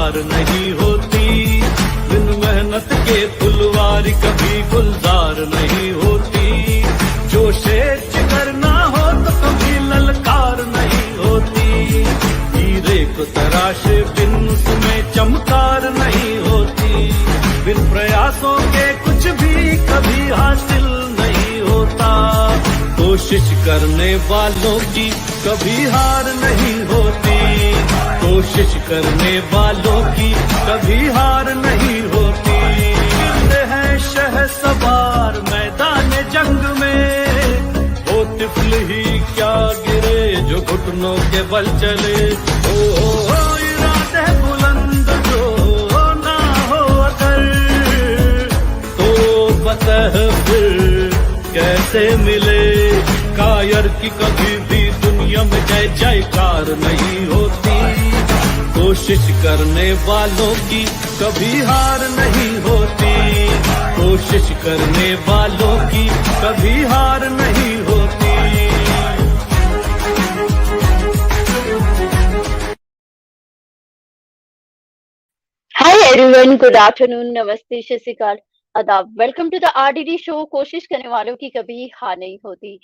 हार नहीं होती, बिन मेहनत के फुलवारी कभी गुलजार नहीं होती। जो शेर जिगर ना हो तो कभी ललकार नहीं होती, हीरे को तराशे बिन उसमें चमकार नहीं होती। बिन प्रयासों के कुछ भी कभी हासिल नहीं होता, कोशिश करने वालों की कभी हार नहीं होती, कोशिश करने वालों की कभी हार नहीं होती। गिरते हैं शहसवार मैदान जंग में, वो तिफल ही क्या गिरे जो घुटनों के बल चले। ओ इरादे बुलंद जो ना हो अगर, तो बतह फिर कैसे मिले। कायर की कभी भी दुनिया में जय जयकार नहीं होती, कोशिश करने वालों की कभी हार नहीं होती, कोशिश करने वालों की कभी हार नहीं होती। Hi everyone, good afternoon, नमस्ते, सत श्री अकाल, आदाब। Welcome to the RDD show. कोशिश करने वालों की कभी हार नहीं होती,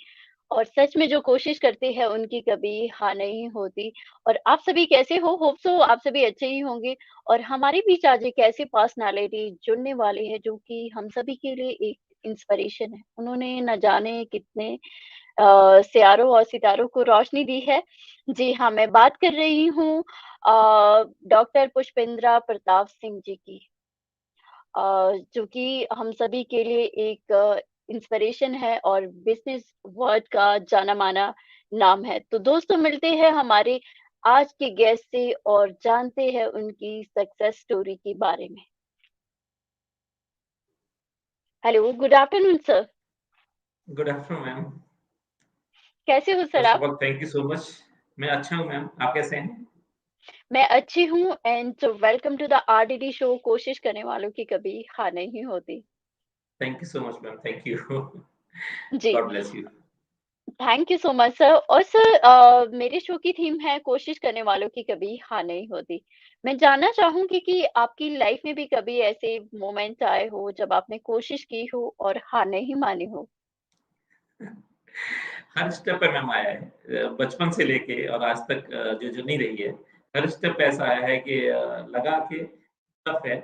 और सच में जो कोशिश करते हैं उनकी कभी हार नहीं होती। और आप सभी कैसे हो? होप सो आप सभी अच्छे ही होंगे। और हमारे बीच आज एक ऐसी पर्सनालिटी जुड़ने वाली है जो कि हम सभी के लिए एक इंस्पिरेशन है। उन्होंने न जाने कितने सियारों और सितारों को रोशनी दी है। जी हाँ, मैं बात कर रही हूँ डॉक्टर पुष्पेंद्रा प्रताप सिंह जी की, जो कि हम सभी के लिए एक इंस्पिरेशन है और बिज़नेस वर्ल्ड का जाना-माना नाम है। तो दोस्तों, मिलते हैं हमारे आज के गेस्ट से और जानते हैं उनकी सक्सेस स्टोरी के बारे में। Hello, good afternoon sir. Good afternoon ma'am. कैसे हो सर फर्स्ट ऑफ आप? All thank you so much. मैं अच्छा हूँ मैम, आप कैसे हैं? मैं अच्छी हूँ and welcome to the RDD show. कोशिश करने वालों की कभी हार नहीं होती। Thank you so much ma'am, thank you. जी, God bless you. Thank you so much sir. और सर, मेरे शो की थीम है कोशिश करने वालों की कभी हार नहीं होती। मैं जानना चाहूँगी कि आपकी लाइफ में भी कभी ऐसे मोमेंट आए हो जब आपने कोशिश की हो और हार नहीं मानी हो? हर स्टेप पे मैम आया है, बचपन से लेके और आज तक जो जर्नी रही है, हर स्टेप पे ऐसा आया है कि लगा कि टफ है,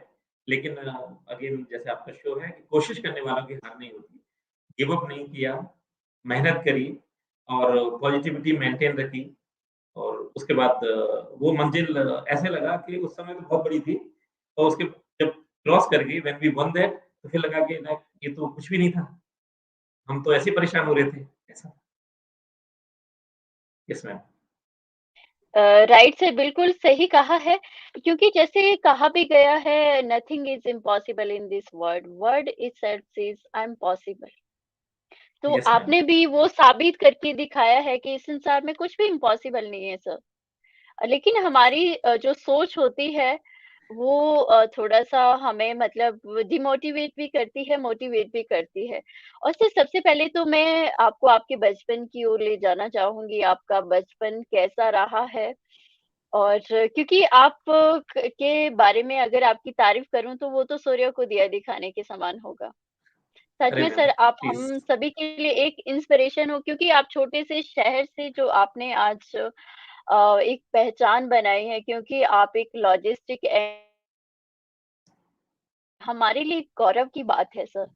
लेकिन अगेन जैसे आपका शो है कि कोशिश करने वालों की हार नहीं होती। गिव अप नहीं किया, मेहनत करी और पॉजिटिविटी मेंटेन रखी। और उसके बाद वो मंजिल ऐसे लगा कि उस समय तो बहुत बड़ी थी, और उसके जब क्रॉस कर गई व्हेन वी वन दैट, तो फिर लगा कि ना ये तो कुछ भी नहीं था। हम तो ऐसे ही परेशान हो रहे थे, ऐसा। Yes ma'am. राइट सर, बिल्कुल सही कहा है। क्योंकि जैसे कहा भी गया है, nothing is impossible in this world, world itself says I am possible. तो यस मैम। आपने भी वो साबित करके दिखाया है कि इस संसार में कुछ भी इम्पॉसिबल नहीं है सर। लेकिन हमारी जो सोच होती है वो थोड़ा-सा हमें मतलब डिमोटिवेट भी करती है, मोटिवेट भी करती है। और सर, सबसे पहले तो मैं आपको आपके बचपन की ओर ले जाना चाहूँगी। आपका बचपन कैसा रहा है? और क्योंकि आप के बारे में अगर आपकी तारीफ़ करूँ तो वो तो सूर्य को दिया दिखाने के समान होगा। सच अरे में मैम, सर, आप प्लीज़। हम सभी के लिए एक इंस्पिरेशन हो, क्योंकि आप छोटे से शहर से जो आपने आज एक पहचान बनाई है, क्योंकि आप एक लॉजिस्टिक हमारे लिए गौरव की बात है सर।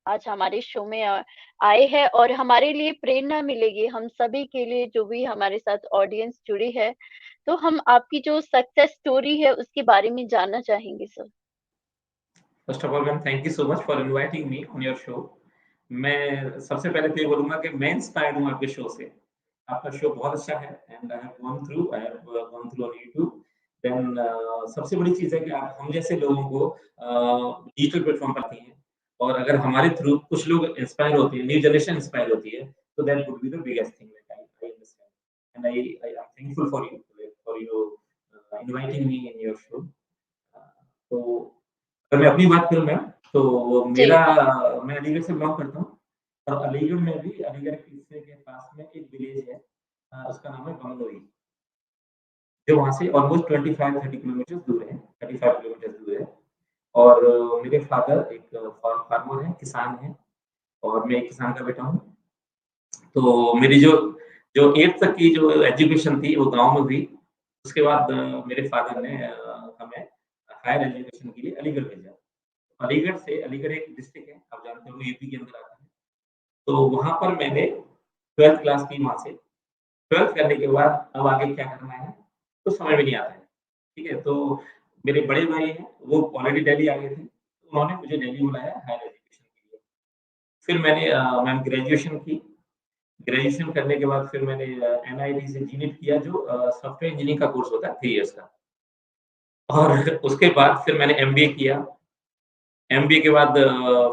आज हमारे शो में आए हैं और हमारे लिए प्रेरणा मिलेगी हम सभी के लिए, जो भी हमारे साथ ऑडियंस जुड़ी है। तो हम आपकी जो सक्सेस स्टोरी है उसके बारे में जानना चाहेंगे sir. First of all ma'am, thank you so much for inviting me on your show. मैं सबसे पहले तो ये बोलूँगा कि मैं इंस्पायर्ड हूँ आपके शो से। आपका शो बहुत अच्छा है and I have gone through on YouTube. Then सबसे बड़ी चीज़ है कि आप हम जैसे लोगों को डिजिटल प्लेटफ़ॉर्म पर लाती हैं, और अगर हमारे थ्रू कुछ लोग इंस्पायर होते हैं, न्यू जनरेशन इंस्पायर होती है, तो that would be the biggest thing that I understand and I am thankful for you inviting me in your show. तो अगर मैं अपनी बात करूँ मैम, तो जी। मैं अलीगढ़ से बिलॉन्ग करता हूँ, और अलीगढ़ में भी अलीगढ़ किले के पास में एक विलेज है, उसका नाम है बंगलोई। जो वहाँ से ऑलमोस्ट 25-30 किलोमीटर दूर है, 35 किलोमीटर दूर है। और मेरे फादर एक फार्मर हैं, किसान हैं और मैं एक किसान का बेटा हूँ। तो मेरी जो जो 8th तक की जो एजुकेशन थी वो गाँव में हुई। उसके बाद मेरे फादर ने हमें हायर एजुकेशन के लिए अलीगढ़ भेजा। अलीगढ़ से अलीगढ़ एक डिस्ट्रिक्ट है, आप जानते होंगे यूपी के अंदर आता है। तो वहाँ पर मैंने 12th क्लास की वहाँ से। 12th करने के बाद अब आगे क्या करना है, तो समझ में नहीं आता है। ठीक है? तो मेरे बड़े भाई हैं, वो ऑलरेडी दिल्ली आ गए थे। उन्होंने मुझे दिल्ली बुलाया हायर एजुकेशन के लिए। फिर मैंने मैम ग्रेजुएशन की। ग्रेजुएशन करने के बाद फिर मैंने एनआईटी से जीनीट किया जो सॉफ्टवेयर इंजीनियरिंग का कोर्स होता है 3 इयर्स का। और उसके बाद फिर मैंने एमबीए किया। एमबीए के बाद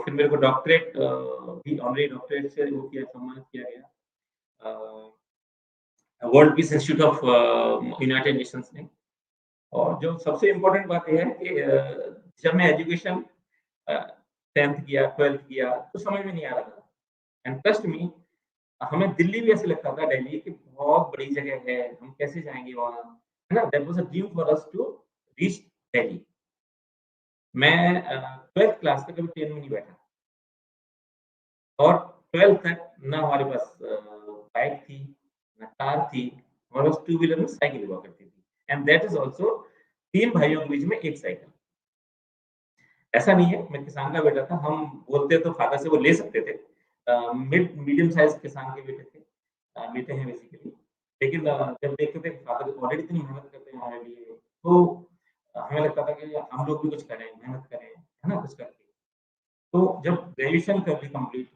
फिर मेरे को डॉक्टरेट भी ऑनरेरी डॉक्टरेट से वो किया सम्मानित किया गया world peace institute of United Nations ने। और जो सबसे इम्पोर्टेंट बात ये है कि जब मैं एजुकेशन 10th किया, 12th किया तो समझ में नहीं आ रहा था। एंड ट्रस्ट मी हमें दिल्ली भी ऐसे लगता था दिल्ली कि बहुत बड़ी जगह है, हम कैसे जाएँगे वहाँ, है ना? That was a dream for us to reach Delhi. मैं 12th क्लास तक कभी ट्रेन में नहीं बैठा और 12th तक ना हमारे पास बाइक थी, ना कार थी, हमारे पास टू व्हीलर में साइकिल हुआ करती थी। एंड दैट इज़ ऑल्सो 3 भाइयों के बीच में 1 साइकिल। ऐसा नहीं है, मैं किसान का बेटा था, हम बोलते तो फादर से वो ले सकते थे। मीडियम साइज़ किसान के बेटे थे बेटे हैं बेसिकली। लेकिन जब देखते थे फादर ऑलरेडी इतनी मेहनत करते हैं हमारे लिए, तो हमें लगता था कि हम लोग भी कुछ करें, मेहनत करें, है ना? कुछ करके। तो जब ग्रेजुएशन कर ली complete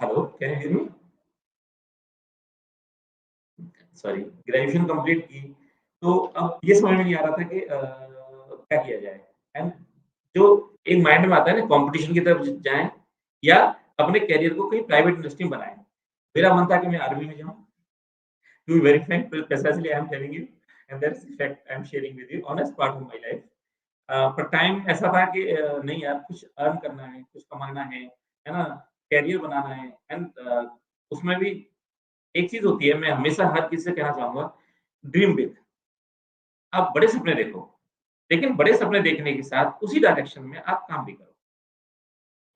hello, can you hear me? Sorry, graduation complete की, तो अब ये समझ में नहीं आ रहा था कि क्या किया जाए? एंड जो एक माइंड में आता है ना कॉम्पिटिशन की तरफ जाएँ या अपने करियर को कहीं प्राइवेट इंडस्ट्री में बनाएँ। मेरा मन था कि मैं आर्मी में जाऊँ। To be very frank, precisely I am telling you, and that's the fact I am sharing with you, honest part of my life. पर टाइम ऐसा था कि नहीं यार कुछ अर्न करना है, कुछ कमाना है ना? करियर बनाना है एंड उसमें भी एक चीज़ होती है, मैं हमेशा हर किसी से कहना चाहूँगा, ड्रीम बिग। आप बड़े सपने देखो, लेकिन बड़े सपने देखने के साथ उसी डायरेक्शन में आप काम भी करो।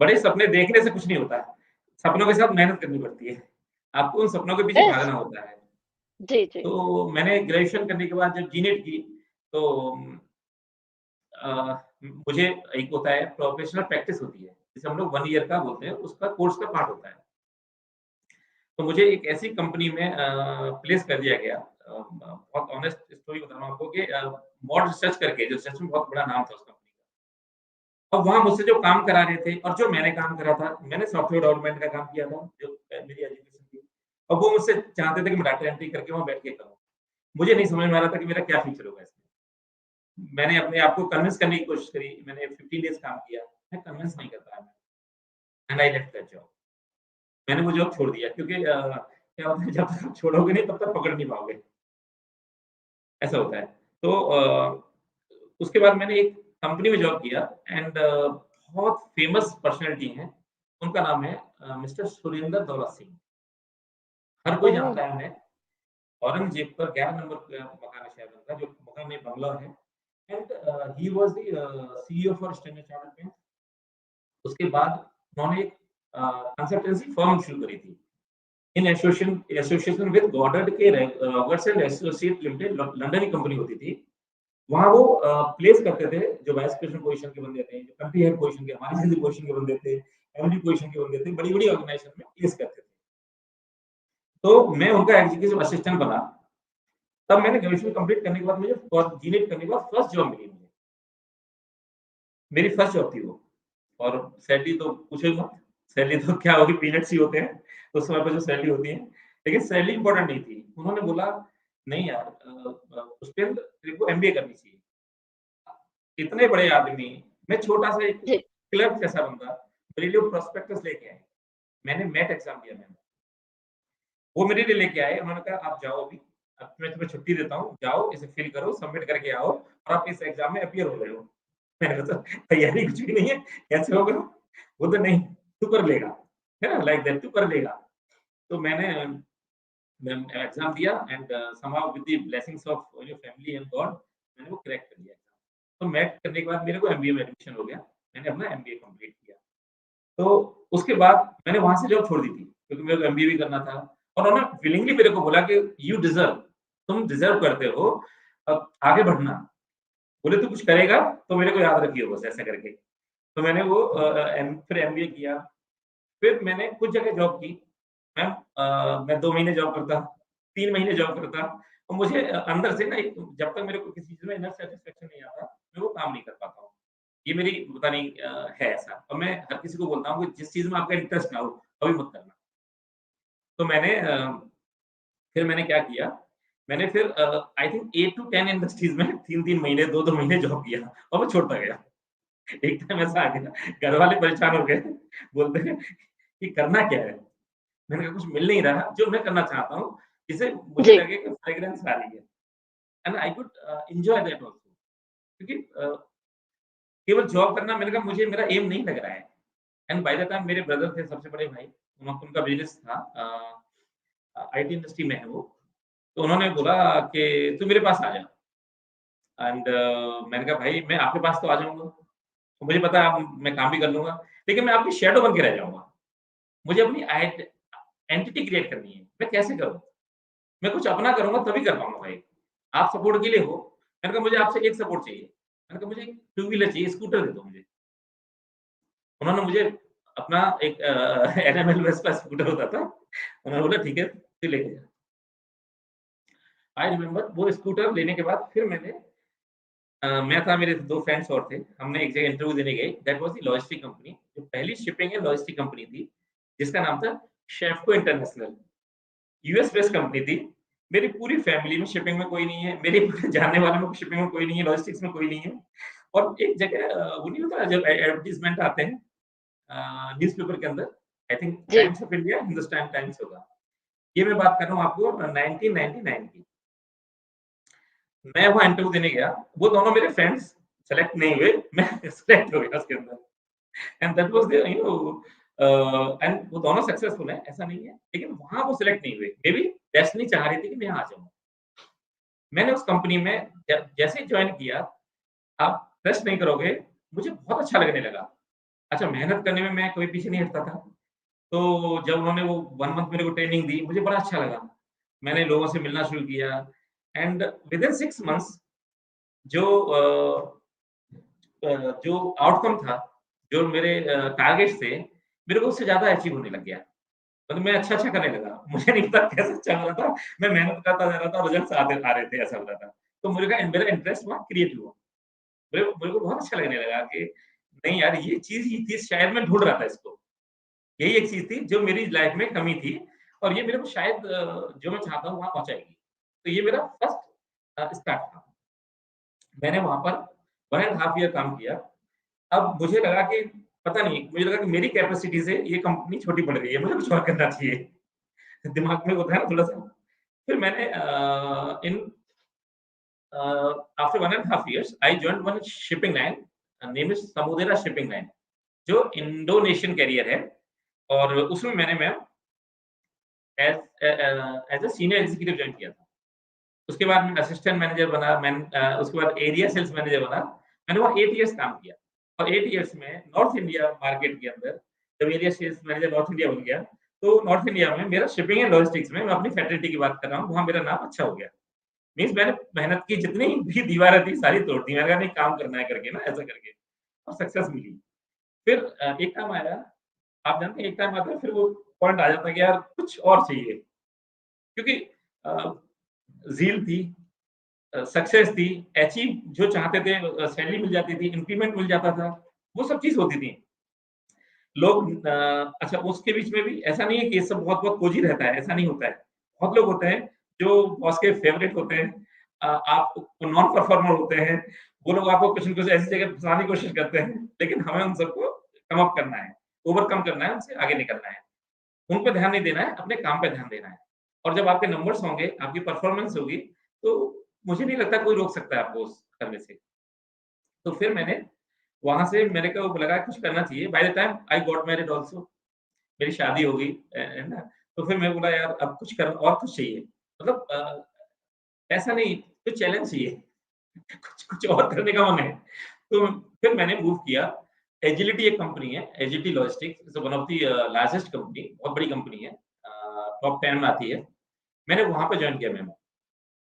बड़े सपने देखने से कुछ नहीं होता है, सपनों के साथ मेहनत करनी पड़ती है। आपको उन सपनों के पीछे यस। भागना होता है। जी, जी। तो मैंने ग्रेजुएशन करने के बाद जब जीनेट की, तो अ, मुझे एक होता है प्रोफेशनल प्रैक्टिस होती है, जिसे हम लोग 1 ईयर का बोलते हैं, उसका कोर्स का पार्ट होता है। तो मुझे एक ऐसी कंपनी में प्लेस कर दिया गया बहुत ऑनेस्ट स्टोरी बता रहा हूँ आपको कि मॉड रिसर्च करके जो सच में बहुत बड़ा नाम था उस कंपनी का। अब वहाँ मुझसे जो काम करा रहे थे और जो मैंने काम करा था, मैंने सॉफ्टवेयर डेवलपमेंट का काम किया था, जो मेरी एजुकेशन थी। और वो मुझसे चाहते थे कि मैं डाटा एंट्री करके वहाँ बैठ के करूँ। मुझे नहीं समझ में आ रहा था कि मेरा क्या फ्यूचर होगा इसमें। मैंने अपने आप को कन्विंस करने की कोशिश करी, मैंने 15 डेज़ काम किया, मैं कन्विंस नहीं कर पाया मैं and I left that job. मैंने वो जॉब छोड़ दिया क्योंकि क्या होता है जब तक आप छोड़ोगे नहीं तब तक पकड़ नहीं पाओगे, ऐसा होता है। तो उसके बाद मैंने एक कंपनी में जॉब किया एंड बहुत फेमस पर्सनैलिटी हैं, उनका नाम है मिस्टर सुरेंद्र दौलत सिंह। हर कोई ओह! जानता है उन्हें, औरंगज़ेब पर 11 नंबर का मकान है शायद उनका, जो मकान नहीं बंगला है and he was the CEO for standard chartered bank. उसके बाद उन्होंने एक कंसल्टेंसी फर्म शुरू करी थी। इन एसोसिएशन विद गॉडर्ड के Roberts and associate limited London की कंपनी होती थी। वहाँ वो प्लेस करते थे जो वाइस प्रेसिडेंट पोजीशन के बंदे थे, जो कंट्री हेड पोजीशन के हमारी जैसी पोजीशन के बंदे थे, एमडी पोजीशन के बंदे थे, बड़ी-बड़ी ऑर्गेनाइजेशन में प्लेस करते थे। तो मैं उनका एग्जीक्यूटिव असिस्टेंट बना। तब मैंने ग्रेजुएशन कंप्लीट करने के बाद मुझे और जीनेट करने के बाद फर्स्ट जॉब मिली मुझे। मेरी फर्स्ट जॉब थी वो और सैलरी तो पूछो ही मत। सैलरी तो क्या होगी पीनट्स ही होते हैं, उस समय पे जो सैलरी होती है। लेकिन सैलरी इम्पोर्टेंट नहीं थी। उन्होंने बोला नहीं यार पुष्पेंद्र तेरे को एमबीए करनी चाहिए। इतने बड़े आदमी, मैं छोटा-सा एक जी। क्लर्क जैसा बंदा, मेरे लिए वो प्रोस्पेक्टस लेके आए। मैंने मैट एग्ज़ाम दिया मैंने। वो मेरे लिए लेके आए, उन्होंने कहा आप जाओ अभी, अब मैं तुम्हें छुट्टी देता हूँ, जाओ इसे फिल करो, सबमिट करके आओ और आप इस एग्ज़ाम में अपीयर हो रहे हो। मैंने कहा सर तैयारी कुछ भी नहीं है, कैसे होगा? बोलते नहीं, तू कर लेगा, है ना? लाइक दैट तू कर लेगा। तो मैंने मैं एग्जाम दिया and somehow with the blessings of your family and God मैंने वो क्रैक कर लिया एग्जाम। तो मैट करने के बाद मेरे को एमबीए में एडमिशन हो गया। मैंने अपना एमबीए कंप्लीट किया। तो उसके बाद मैंने वहाँ से जॉब छोड़ दी थी, क्योंकि मेरे को एमबीए भी करना था और उन्होंने विलिंगली मेरे को बोला कि यू डिज़र्व, तुम डिज़र्व करते हो, आगे बढ़ना। बोले तू कुछ करेगा तो मेरे को याद रखियो बस ऐसा करके। तो मैंने वो फिर एमबीए किया, फिर मैंने कुछ जगह जॉब की। मैम मैं 2 महीने जॉब करता, 3 महीने जॉब करता और मुझे अंदर से ना एक जब तक मेरे को किसी चीज़ में इनर सैटिस्फैक्शन नहीं आता, मैं वो काम नहीं कर पाता हूँ। ये मेरी पता नहीं है ऐसा और मैं हर किसी को बोलता हूँ कि जिस चीज़ में आपका इंटरेस्ट ना हो, कभी मत करना। तो फिर मैंने क्या किया, मैंने फिर आई थिंक 8 टू 10 इंडस्ट्रीज़ में 3-3 महीने, 2-2 महीने जॉब किया और मैं छोड़ता गया। एक टाइम ऐसा आ गया, घर वाले परेशान हो गए, बोलते हैं कि करना क्या है? मैंने कहा कुछ मिल नहीं रहा जो मैं करना चाहता हूँ, जिससे मुझे जी, लगे कि फ्रेग्रेंस आ रही है and I could enjoy that also क्योंकि केवल जॉब करना मैंने कहा मुझे मेरा एम नहीं लग रहा है एंड बाय द टाइम मेरे ब्रदर थे सबसे बड़े भाई, उनका बिज़नेस था आईटी इंडस्ट्री में है वो, तो उन्होंने बोला कि तू मेरे पास आ जा एंड मैंने कहा भाई मैं आपके पास तो आ जाऊँगा, तो मुझे पता है मैं काम भी कर लूँगा, लेकिन मैं आपकी शैडो बन के रह जाऊँगा। मुझे अपनी एंटिटी क्रिएट करनी है, मैं कैसे करूँ? मैं कुछ अपना करूँगा तभी कर पाऊँगा भाई। आप सपोर्ट के लिए हो। मैंने कहा मुझे आपसे एक सपोर्ट चाहिए। मैंने कहा मुझे एक टू व्हीलर चाहिए, स्कूटर दे दो मुझे। उन्होंने मुझे अपना एक एनएमएल वेस्पा स्कूटर होता था। उन्होंने बोला ठीक है, तू लेके जा। आई रिमेंबर वो स्कूटर लेने के बाद फिर मैं था मेरे 2 फ्रेंड्स और थे। हमने एक जगह इंटरव्यू देने गए, that was the logistic company, जो पहली शिपिंग एंड लॉजिस्टिक कंपनी थी, जिसका नाम था शेफ़्को इंटरनेशनल। यूएस बेस्ड कंपनी थी। मेरी पूरी फैमिली में शिपिंग में कोई नहीं है, मेरे पूरे जानने वालों में शिपिंग में कोई नहीं है, लॉजिस्टिक्स में कोई नहीं है। और एक जगह वो नहीं होता जब एडवर्टाइज़मेंट आते हैं न्यूज़पेपर के अंदर, आई थिंक जी, Times of India, Hindustan Times होगा। ये मैं बात कर रहा हूँ आपको 1999 की। मैं वहाँ इंटरव्यू देने गया, वो दोनों मेरे फ्रेंड्स सेलेक्ट नहीं हुए, मैं सेलेक्ट हो गया उसके अंदर। And that was the end वो दोनों सक्सेसफुल हैं, ऐसा नहीं है। लेकिन वहाँ वो सेलेक्ट नहीं हुए। मे बी डेस्टिनी चाह रही थी कि मैं यहाँ आ जाऊँ। मैंने उस कंपनी में जैसे ही जॉइन किया, आप ट्रस्ट नहीं करोगे, मुझे बहुत अच्छा लगने लगा। अच्छा मेहनत करने में मैं कभी पीछे नहीं हटता था। तो जब उन्होंने वो 1 मंथ मेरे को ट्रेनिंग दी, मुझे बड़ा अच्छा लगा। मैंने लोगों से मिलना शुरू किया एंड विथिन 6 मंथ्स जो जो आउटकम था, जो मेरे टारगेट्स थे, मेरे को उससे ज़्यादा अचीव होने लग गया। मतलब मैं अच्छा-अच्छा करने लगा। मुझे नहीं पता कैसे अच्छा हो रहा था, मैं मेहनत करता जा रहा था, रिज़ल्ट्स आते आ रहे थे, ऐसा हो रहा था। तो मेरा इंटरेस्ट वहाँ क्रिएट हुआ। मेरे को बहुत अच्छा लगने लगा कि नहीं यार ये चीज़ ही थी शायद मैं ढूँढ रहा था इसको। यही एक चीज़ थी जो मेरी लाइफ़ में कमी थी और ये मेरे को शायद जो मैं चाहता हूँ वहाँ पहुँचाएगी। तो ये मेरा फर्स्ट स्टार्ट था। मैंने वहाँ पर 1 एंड हाफ ईयर काम किया। अब मुझे लगा कि पता नहीं, मुझे लगा कि मेरी कैपेसिटी से ये कंपनी छोटी पड़ रही है, मुझे कुछ और करना चाहिए। दिमाग में होता है ना थोड़ा-सा। फिर मैंने after 1 and a half years, I joined one shipping line, name is Samudera Shipping Line, जो इंडोनेशियन कैरियर है और उसमें मैं as a senior executive join किया था। उसके बाद मैं असिस्टेंट मैनेजर बना, उसके बाद एरिया सेल्स मैनेजर बना। मैंने वहाँ 8 इयर्स काम किया और 8 इयर्स में नॉर्थ इंडिया मार्केट के अंदर जब area sales manager North India बन गया, तो नॉर्थ इंडिया में मेरा शिपिंग एंड लॉजिस्टिक्स में मैं अपनी फैकल्टी की बात कर रहा हूँ, वहाँ मेरा नाम अच्छा हो गया। मीन्स मैंने मेहनत की जितनी भी दीवारें थी सारी तोड़ दी। मैंने कहा नहीं काम करना है करके ना ऐसा करके और सक्सेस मिली। फिर एक टाइम आया, आप जानते हैं एक टाइम आता है फिर वो पॉइंट आ जाता है कि यार कुछ और चाहिए क्योंकि अ, ज़ील थी, सक्सेस थी, अचीव जो चाहते थे सैलरी मिल जाती थी, इंक्रीमेंट मिल जाता था, वो सब चीज़ होती थी। लोग अच्छा उसके बीच में भी ऐसा नहीं है कि ये सब बहुत-बहुत कोज़ी रहता है, ऐसा नहीं होता है। बहुत लोग होते हैं जो बॉस के फेवरेट होते हैं। आप नॉन परफॉर्मर होते हैं, वो लोग आपको कुछ न कुछ ऐसी जगह फँसाने की कोशिश करते हैं, लेकिन हमें उन सबको कम अप करना है, ओवरकम करना है, उनसे आगे निकलना है। उन पे ध्यान नहीं देना है, अपने काम पे ध्यान देना है। और जब आपके नंबर्स होंगे, आपकी परफॉर्मेंस होगी, तो मुझे नहीं लगता कोई रोक सकता है आपको उस करने से। तो फिर मैंने वहाँ से मेरे को लगा कुछ करना चाहिए। By the time I got married also, मेरी शादी हो गई है ना? तो फिर मैं बोला यार अब कुछ कर और कुछ चाहिए। मतलब ऐसा नहीं, कुछ चैलेंज चाहिए। कुछ कुछ और करने का मन है। तो फिर मैंने मूव किया। एजिलिटी एक कंपनी है, agility logistics is one of the largest company, बहुत बड़ी कंपनी है। टॉप 10 में आती है। मैंने वहाँ पे जॉइन किया मैम।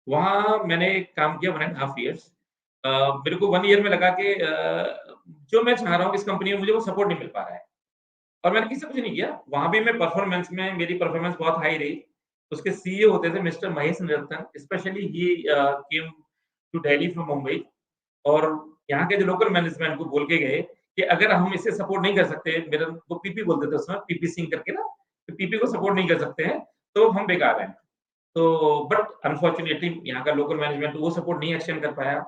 वहाँ मैंने काम किया 1 एंड हाफ इयर्स। मेरे को 1 ईयर में लगा कि जो मैं चाह रहा हूँ इस कंपनी में मुझे वो सपोर्ट नहीं मिल पा रहा है। और मैंने किसी से कुछ नहीं किया। वहाँ भी मैं परफॉर्मेंस में मेरी परफॉर्मेंस बहुत हाई रही। उसके सीईओ होते थे mister Mahesh Niranjan, specially he came to Delhi from Mumbai. और यहाँ के जो लोकल मैनेजमेंट को बोल के गए कि अगर हम इसे सपोर्ट नहीं कर सकते, मेरा वो पीपी बोलते थे उस समय, पीपी सिंह करके ना, तो पीपी को सपोर्ट नहीं कर सकते हैं, तो हम बेकार हैं। तो बट अनफॉर्च्यूनेटली यहाँ का लोकल मैनेजमेंट वो सपोर्ट नहीं एक्सटेंड कर पाया।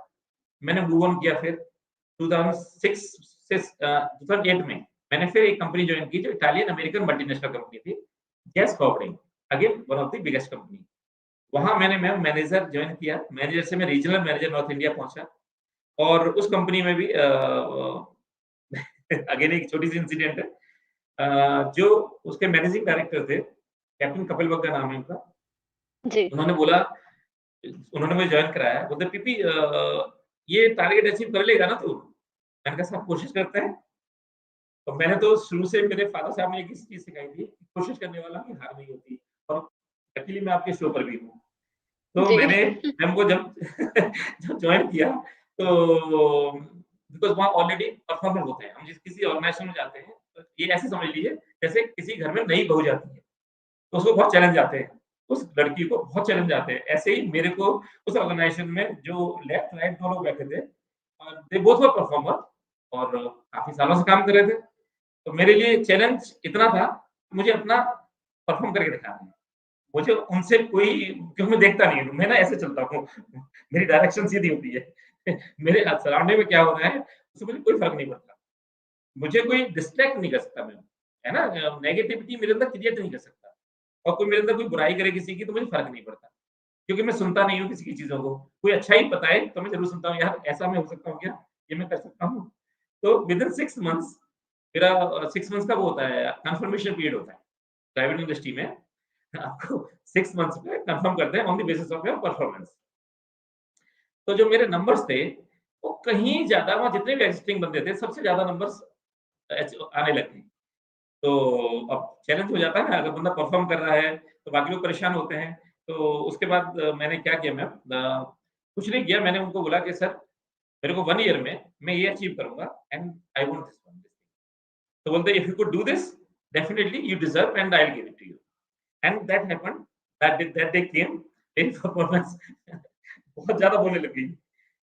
मैंने मूव ऑन किया फिर 2006 से 2008 में मैंने फिर एक कंपनी जॉइन की जो इटालियन अमेरिकन मल्टीनेशनल कंपनी थी, gas forwarding, again one of the biggest company. वहाँ मैंने मैम मैनेजर जॉइन किया, मैनेजर से मैं रीजनल मैनेजर नॉर्थ इंडिया पहुँचा। और उस कंपनी में भी अगेन एक छोटी-सी इंसिडेंट है। जो उसके मैनेजिंग डायरेक्टर थे, कैप्टन कपिल बग्गा नाम है उनका। जी, उन्होंने बोला उन्होंने मुझे जॉइन कराया, बोलते पीपी ये टारगेट अचीव कर लेगा ना तू? मैंने कहा साहब कोशिश करते हैं। तो मैंने तो शुरू से मेरे फादर साहब ने एक ही चीज़ सिखाई थी, कि कोशिश करने वाला की हार नहीं होती। और एक्चुअली मैं आपके शो पर भी हूँ। तो जी। मैंने मैम को जब जब जॉइन किया तो बिकॉज़ वहाँ ऑलरेडी परफॉर्मर होते हैं। हम जिस किसी ऑर्गनाइज़ेशन में जाते हैं, तो ये ऐसे समझ लीजिए जैसे किसी घर में नई बहू जाती है, तो उसको बहुत चैलेंज आते हैं। उस लड़की को बहुत चैलेंज आते हैं। ऐसे ही मेरे को उस ऑर्गनाइज़ेशन में जो लेफ्ट राइट 2 लोग बैठे थे, दे बोथ वर परफॉर्मर और काफ़ी सालों से काम कर रहे थे। तो मेरे लिए चैलेंज इतना था, मुझे अपना परफॉर्म करके दिखाना है। मुझे उनसे कोई क्योंकि मैं देखता नहीं हूँ, मैं ना ऐसे चलता हूँ। मेरी डायरेक्शन सीधी होती है। मेरे सराउंडिंग में क्या हो रहा है, उससे मुझे कोई फ़र्क नहीं पड़ता। मुझे कोई डिस्ट्रैक्ट नहीं कर सकता मैम, है ना? नेगेटिविटी मेरे अंदर क्रिएट नहीं कर सकता। और कोई मेरे अंदर कोई बुराई करे किसी की तो मुझे फ़र्क नहीं पड़ता। क्योंकि मैं सुनता नहीं हूँ किसी की चीज़ों को। कोई अच्छा ही बताए तो मैं ज़रूर सुनता हूँ, यार ऐसा मैं हो सकता हूँ क्या? ये मैं कर सकता हूँ? तो विदिन 6 मंथ्स मेरा 6 मंथ्स का वो होता है कन्फर्मेशन पीरियड होता है। प्राइवेट इंडस्ट्री में आपको 6 मंथ्स में कन्फर्म करते हैं on the basis of your performance. तो जो मेरे नंबर्स थे, वो कहीं ज़्यादा वहाँ जितने भी एग्जिस्टिंग बंदे थे, सबसे ज़्यादा नंबर्स आने लग गए। तो अब चैलेंज हो जाता है ना, अगर बंदा परफॉर्म कर रहा है, तो बाकी लोग परेशान होते हैं। तो उसके बाद मैंने क्या किया मैम कुछ नहीं किया, मैंने उनको बोला कि सर मेरे को 1 ईयर में मैं ये अचीव करूँगा and I want this one. तो बोलते if you could do this, definitely you deserve and I will give it to you. And that happened, that day came, मेरी परफॉर्मेंस बहुत ज़्यादा बोलने लग गई,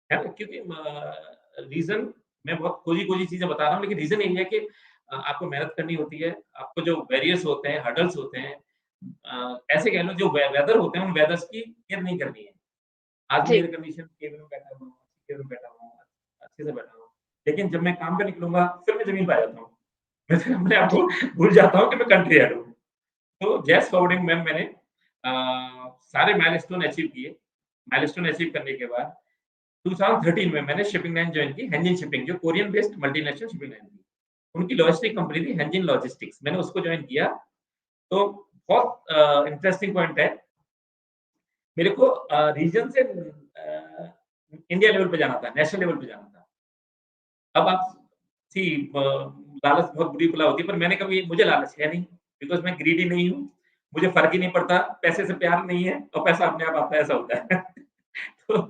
है ना? क्योंकि रीज़न मैं बहुत खोजी-खोजी चीज़ें बता रहा हूँ, लेकिन रीज़न यही है कि आपको मेहनत करनी होती है, आपको जो बैरियर्स होते हैं, हर्डल्स होते हैं, ऐसे कह लो जो वेदर होते हैं, उन वेदर्स की केयर नहीं करनी है। आज मैं जी, एयर कंडीशन केबिन में बैठा हुआ हूँ, केबिन में बैठा हुआ हूँ, अच्छे से बैठा हूँ। लेकिन जब मैं काम पे निकलूँगा, फिर मैं ज़मीन पे आ जाता हूँ। मैं फिर अपने आप को जी, भूल जाता हूँ कि मैं कंट्री हेड हूँ। तो जैज़ फॉरवर्डिंग में मैंने सारे माइलस्टोन अचीव किए। माइलस्टोन अचीव करने के बाद 2013 में मैंने शिपिंग लाइन जॉइन की, हेंजिन शिपिंग, जो Korean based multinational shipping line थी। उनकी लॉजिस्टिक कंपनी थी हेंजिन लॉजिस्टिक्स, मैंने उसको जॉइन किया। तो बहुत इंटरेस्टिंग पॉइंट है, मेरे को रीजन से इंडिया लेवल पे जाना था, नेशनल लेवल पे जाना था। अब आप सी लालच बहुत बुरी बला होती है, पर मैंने कभी मुझे लालच है नहीं, बिकॉज़ मैं ग्रीडी नहीं हूँ, मुझे फ़र्क ही नहीं पड़ता, पैसे से प्यार नहीं है और पैसा अपने आप आता है, ऐसा होता है। तो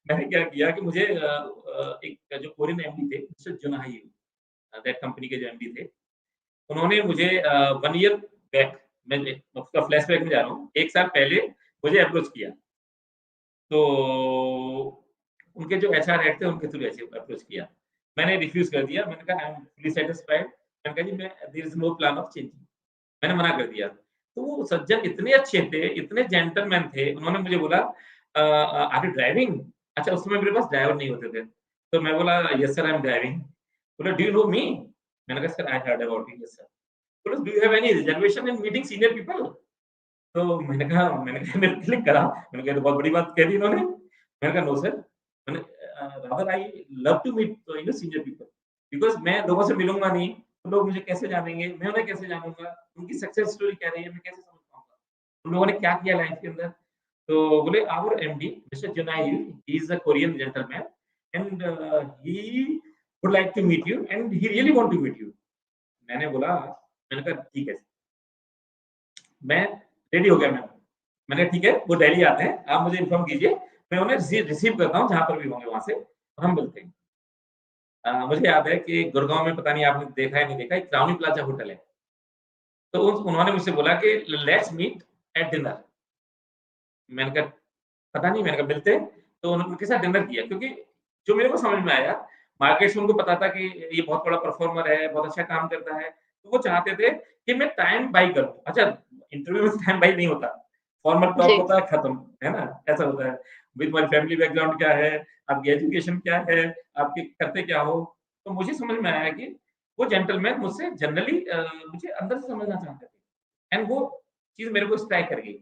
मैंने क्या किया कि मुझे एक जो कोरियन एमडी थे, मिस्टर जुनाही, दैट कंपनी के जो एमडी थे, उन्होंने मुझे 1 ईयर बैक, मैं उसका फ्लैशबैक में जा रहा हूँ, 1 साल पहले मुझे अप्रोच किया। तो उनके जो एचआर हेड थे, उनके थ्रू ऐसे अप्रोच किया। मैंने रिफ्यूज़ कर दिया, मैंने कहा आई एम फुली सैटिस्फाइड। मैंने कहा जी मैं there is no plan of changing. मैंने मना कर दिया। तो वो सज्जन इतने अच्छे थे, इतने जेंटलमैन थे, उन्होंने मुझे बोला आर यू ड्राइविंग? अच्छा उस समय मेरे पास ड्राइवर नहीं होते थे। तो मैं बोला yes sir I am driving. बोले डू यू नो मी? मैंने कहा sir I heard about you, yes sir. बोले do you have any reservation in meeting senior people? तो मैंने कहा मेरे क्लिक करा। मैंने कहा ये तो बहुत बड़ी बात कह दी इन्होंने। मैंने कहा नो सर, मैंने rather I love to meet senior people, because मैं लोगों से मिलूँगा नहीं, तो लोग मुझे कैसे जानेंगे? मैं उन्हें कैसे जानूँगा? उनकी सक्सेस स्टोरी क्या रही है, मैं कैसे समझ पाऊँगा? उन लोगों ने क्या किया लाइफ के अंदर, तो बोले our MD Mister Junai, he is a Korean gentleman and he would like to meet you and he really want to meet you. मैंने कहा ठीक है, मैं रेडी हो गया। मैंने कहा ठीक है, वो दिल्ली आते हैं, आप मुझे इन्फॉर्म कीजिए, मैं उन्हें रिसीव करता हूँ जहाँ पर भी होंगे वहाँ से, और हम मिलते हैं। मुझे याद है कि गुड़गाँव में, पता नहीं आपने देखा है नहीं देखा, एक क्राउनी प्लाजा होटल है। तो उन्होंने मुझसे बोला कि लेट्स मीट एट डिनर। मैंने कहा पता नहीं, मैंने कहा मिलते हैं। तो उनके साथ डिनर किया, क्योंकि जो मेरे को समझ में आया, मार्केट से उनको पता था कि ये बहुत बड़ा परफॉर्मर है, बहुत अच्छा काम करता है, तो वो चाहते थे कि मैं टाइम बाय करूँ। अच्छा, इंटरव्यू में टाइम बाय नहीं होता, फॉर्मल टॉक जी, होता है, खत्म, है ना? ऐसा होता है। भाई तुम्हारी फैमिली बैकग्राउंड क्या है, आपकी एजुकेशन क्या है, आपके करते क्या हो? तो मुझे समझ में आया कि वो जेंटलमैन मुझसे जनरली मुझे अंदर से समझना चाहते थे, एंड वो चीज़ मेरे को स्ट्राइक कर गई।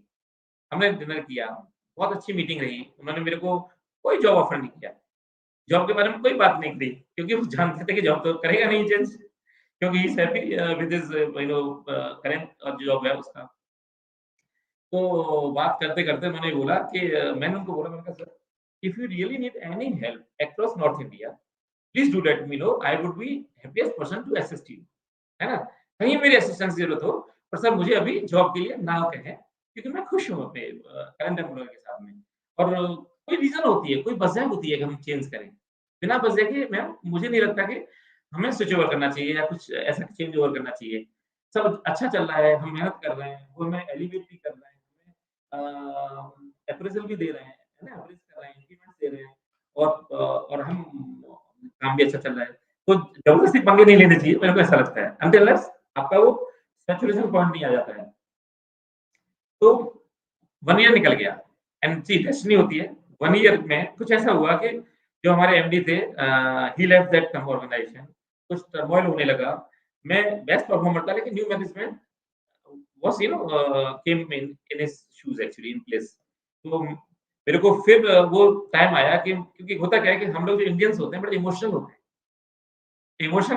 हमने डिनर किया, बहुत अच्छी मीटिंग रही। उन्होंने मेरे को कोई जॉब ऑफर नहीं किया, जॉब के बारे में कोई बात नहीं करी, क्योंकि वो जानते थे कि जॉब तो करेगा नहीं चेंज, क्योंकि he is happy with his current जो जॉब है उसका। तो बात करते-करते उन्होंने बोला कि मैंने उनको बोला, मैंने कहा sir, if you really need any help across North India, please do let me know, I would be happiest person to assist you. है ना? कहीं मेरी असिस्टेंस की ज़रूरत हो, पर सर मुझे अभी जॉब के लिए ना कहें, क्योंकि मैं खुश हूँ अपने करंट एम्प्लॉयर के साथ में। और कोई रीज़न होती है, कोई वजह होती है कि हम चेंज करें। बिना वजह के मैम मुझे नहीं लगता कि हमें स्विच ओवर करना चाहिए या कुछ ऐसा चेंज ओवर करना चाहिए। सब अच्छा चल रहा है, हम मेहनत कर रहे हैं, वो हमें एलिवेट भी कर रहे हैं, हमें अप्रेज़ल भी दे रहे हैं, है ना? अप्रेज़ कर रहे हैं, इंक्रीमेंट्स दे रहे हैं, और हम काम भी अच्छा चल रहा है। तो ज़बरदस्ती पंगे नहीं लेने चाहिए, मेरे को ऐसा लगता है। अनटिल अनलेस आपका वो सैचुरेशन पॉइंट नहीं आ जाता है। तो 1 ईयर निकल गया, एंड सी डेस्टिनी होती है। 1 ईयर में कुछ ऐसा हुआ कि जो हमारे एमडी थे, ही लेफ्ट दैट ऑर्गनाइजेशन, कुछ टर्मोइल होने लगा। मैं बेस्ट परफॉर्मर था, लेकिन new management was came in his shoes actually in place. तो मेरे को फिर वो टाइम आया कि, क्योंकि होता क्या है कि हम लोग जो इंडियंस होते हैं बड़े इमोशनल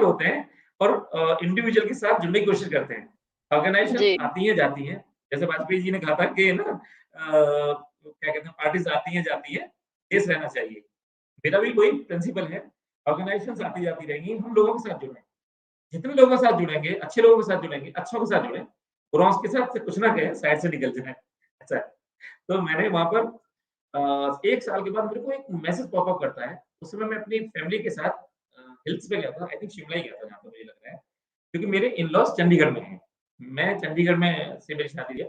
होते हैं, और इंडिविजुअल के साथ जुड़ने की कोशिश करते हैं। ऑर्गेनाइज़ेशन जी, आती हैं, जाती हैं। जैसे वाजपेयी जी ने कहा था कि ना, क्या कहते हैं, पार्टीज़ आती हैं, जाती हैं, देश रहना चाहिए। मेरा भी वही प्रिंसिपल है, ऑर्गेनाइज़ेशंस आती जाती रहेंगी, हम लोगों के साथ जुड़ें। जितने लोगों के साथ जुड़ेंगे, अच्छे लोगों के साथ जुड़ेंगे, अच्छों के साथ जुड़ें, बुराओं के साथ से कुछ ना कहें, साइड से निकल जाएँ। ऐसा है। तो मैंने वहाँ पर 1 साल के बाद मेरे को एक मैसेज पॉप अप करता है। उस समय मैं अपनी फैमिली के साथ हिल्स पे गया था, आई थिंक शिमला ही गया था जहाँ पे मुझे लग रहा है। क्योंकि मेरे इन-लॉज़ चंडीगढ़ में हैं। मैं चंडीगढ़ में से मेरी शादी है।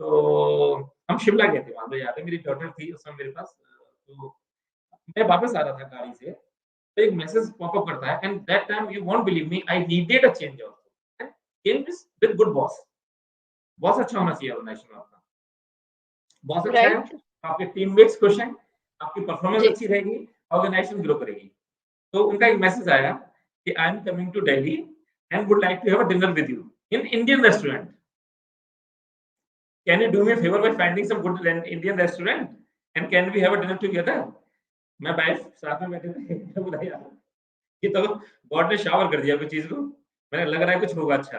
तो हम शिमला गए थे, वहाँ पे याद है मेरी डॉटर थी उस समय मेरे पास। तो मैं वापस आ रहा था गाड़ी से, तो एक मैसेज पॉप अप करता है, and that time you won't believe me, I needed a change also. And change is with good boss. Boss अच्छा होना चाहिए ऑर्गेनाइजेशन में आपका। बॉस अच्छा है, राइट, आपके टीममेट्स खुश हैं, आपकी परफॉर्मेंस जी, अच्छी रहेगी, ऑर्गेनाइजेशन ग्रो करेगी। तो उनका एक मैसेज आया कि I am coming to Delhi and would like to have a dinner with you in Indian restaurant. Can you do me a favour by finding some good Indian restaurant and can we have a dinner together? मैं wife साथ में बैठे थे। मैं बोला यार, ये तो गॉड ने शावर कर दिया कोई चीज़ को। मैंने लग रहा है कुछ होगा अच्छा,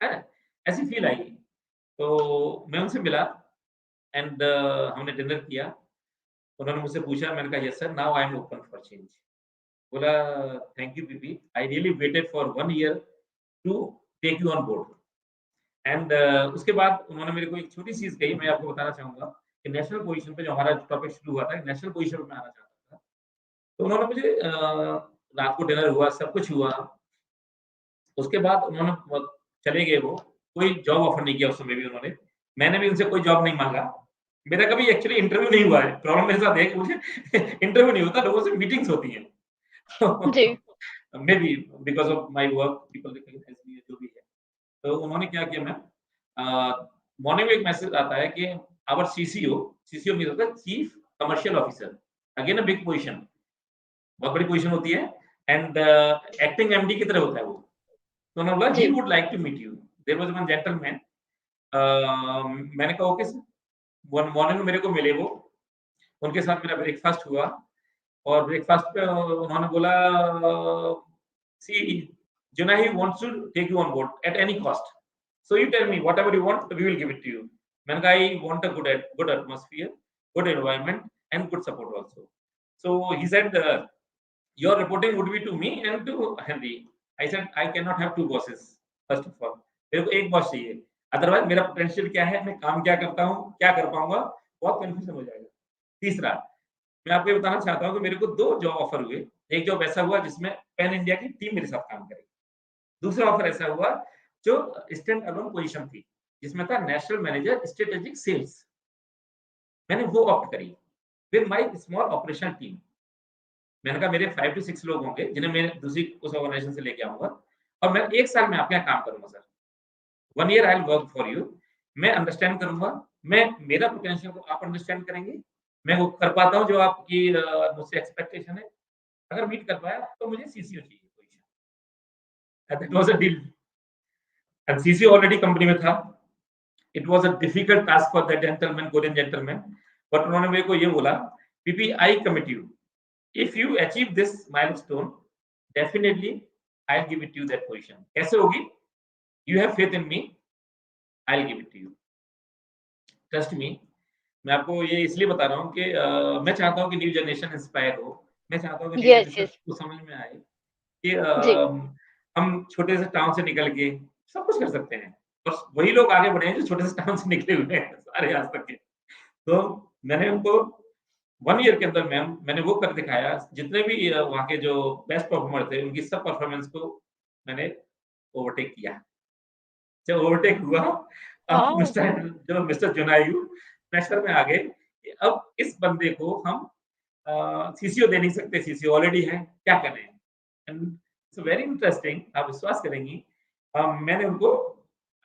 है ना? ऐसी फील आई। तो मैं उनसे मिला, एंड हमने डिनर किया। उन्होंने मुझसे पूछा, मैंने कहा yes sir, now I am open for change. बोला thank you PP, I really waited for 1 year to take you on board. And उसके बाद उन्होंने मेरे को एक छोटी चीज़ कही, मैं आपको बताना चाहूँगा कि नेशनल पोज़ीशन पे जो हमारा टॉपिक शुरू हुआ था, नेशनल पोज़ीशन पे मैं आना चाहता था। तो उन्होंने मुझे रात को डिनर हुआ, सब कुछ हुआ। उसके बाद उन्होंने चले गए वो, कोई जॉब ऑफ़र नहीं किया उस समय भी उन्होंने। मैंने भी उनसे कोई जॉब नहीं माँगा। मेरा कभी एक्चुअली इंटरव्यू नहीं हुआ है। प्रॉब्लम मेरे साथ है कि मुझे इंटरव्यू नहीं होता, लोगों से मीटिंग्स होती हैं। जी, maybe because of my work people recognize me, जो भी है। तो उन्होंने क्या किया मैम, मॉर्निंग में एक मैसेज आता है कि आवर सीसीओ मीन्स होता है chief commercial officer, again a big position, बहुत बड़ी पोज़ीशन होती है, एंड एक्टिंग एमडी की तरह होता है वो। तो उन्होंने बोला ही जी, would like to meet you. There was one gentleman. मैंने कहा ओके सर। वन मॉर्निंग में मेरे को मिले वो, उनके साथ मेरा ब्रेकफ़ास्ट हुआ, और ब्रेकफ़ास्ट पे उन्होंने बोला, सी Junaid wants to take you on board at any cost. So you tell me whatever you want, we will give it to you. मैंने कहा I want a good atmosphere, good environment and good support also. So he said your reporting would be to me and to Henry. I said I can not have two bosses first of all, मेरे को एक boss चाहिए, otherwise मेरा potential क्या है, मैं काम क्या करता हूँ, क्या कर पाऊंगा, बहुत कंफ्यूजन हो जाएगा। तीसरा, मैं आपको ये बताना चाहता हूँ कि मेरे को 2 जॉब ऑफर हुए। एक जॉब ऐसा हुआ जिसमें पैन इंडिया की टीम मेरे साथ काम करेगी। दूसरा ऑफर ऐसा हुआ जो स्टैंड अलोन पोजीशन थी, जिसमें था नेशनल मैनेजर स्ट्रेटेजिक सेल्स। मैंने वो ऑप्ट करी with my small operational team. मैंने कहा मेरे 5 टू 6 लोग होंगे जिन्हें मैं दूसरी उस ऑर्गेनाइजेशन से लेके आऊँगा और मैं 1 साल में आपके यहाँ काम करूँगा sir. 1 year I will work for you. मैं अंडरस्टैंड करूँगा, मैं मेरा पोटेंशियल को आप अंडरस्टैंड करेंगे, मैं वो कर पाता हूँ जो आपकी मुझसे एक्सपेक्टेशन है। अगर मीट कर पाया तो मुझे सीसीओ चाहिए position. And that was a deal. And CCO already company में था। It was a difficult task for that gentleman, Korean gentleman, but उन्होंने मेरे को ये बोला, "PP I commit you. If you achieve this milestone, definitely I'll give it to you that position." कैसे होगी? You have faith in me, I'll give it to you. Trust me. मैं आपको ये इसलिए बता रहा हूँ कि मैं चाहता हूँ कि न्यू जनरेशन इंस्पायर हो। मैं चाहता हूँ कि न्यू यस, जनरेशन यस। को समझ में आए कि जी। हम छोटे से टाउन से निकल के सब कुछ कर सकते हैं। और वही लोग आगे बढ़े हैं जो छोटे से टाउन से निकले हुए हैं सारे आज तक के। तो मैंने उनको 1 ईयर के अंदर मैंने वो कर दिखाया, जितने भी वहाँ के जो बेस्ट परफॉर्मर थे, उनकी सब परफॉर्मेंस को मैंने ओवरटेक किया। जब ओवरटेक हुआ, अब वाओ! मिस्टर जुनायू प्रेशर में आ गए कि अब इस बंदे को हम सीसीओ दे नहीं सकते, सीसीओ ऑलरेडी है, क्या करें? एंड इट्स वेरी इंटरेस्टिंग, आप विश्वास करेंगी, मैंने उनको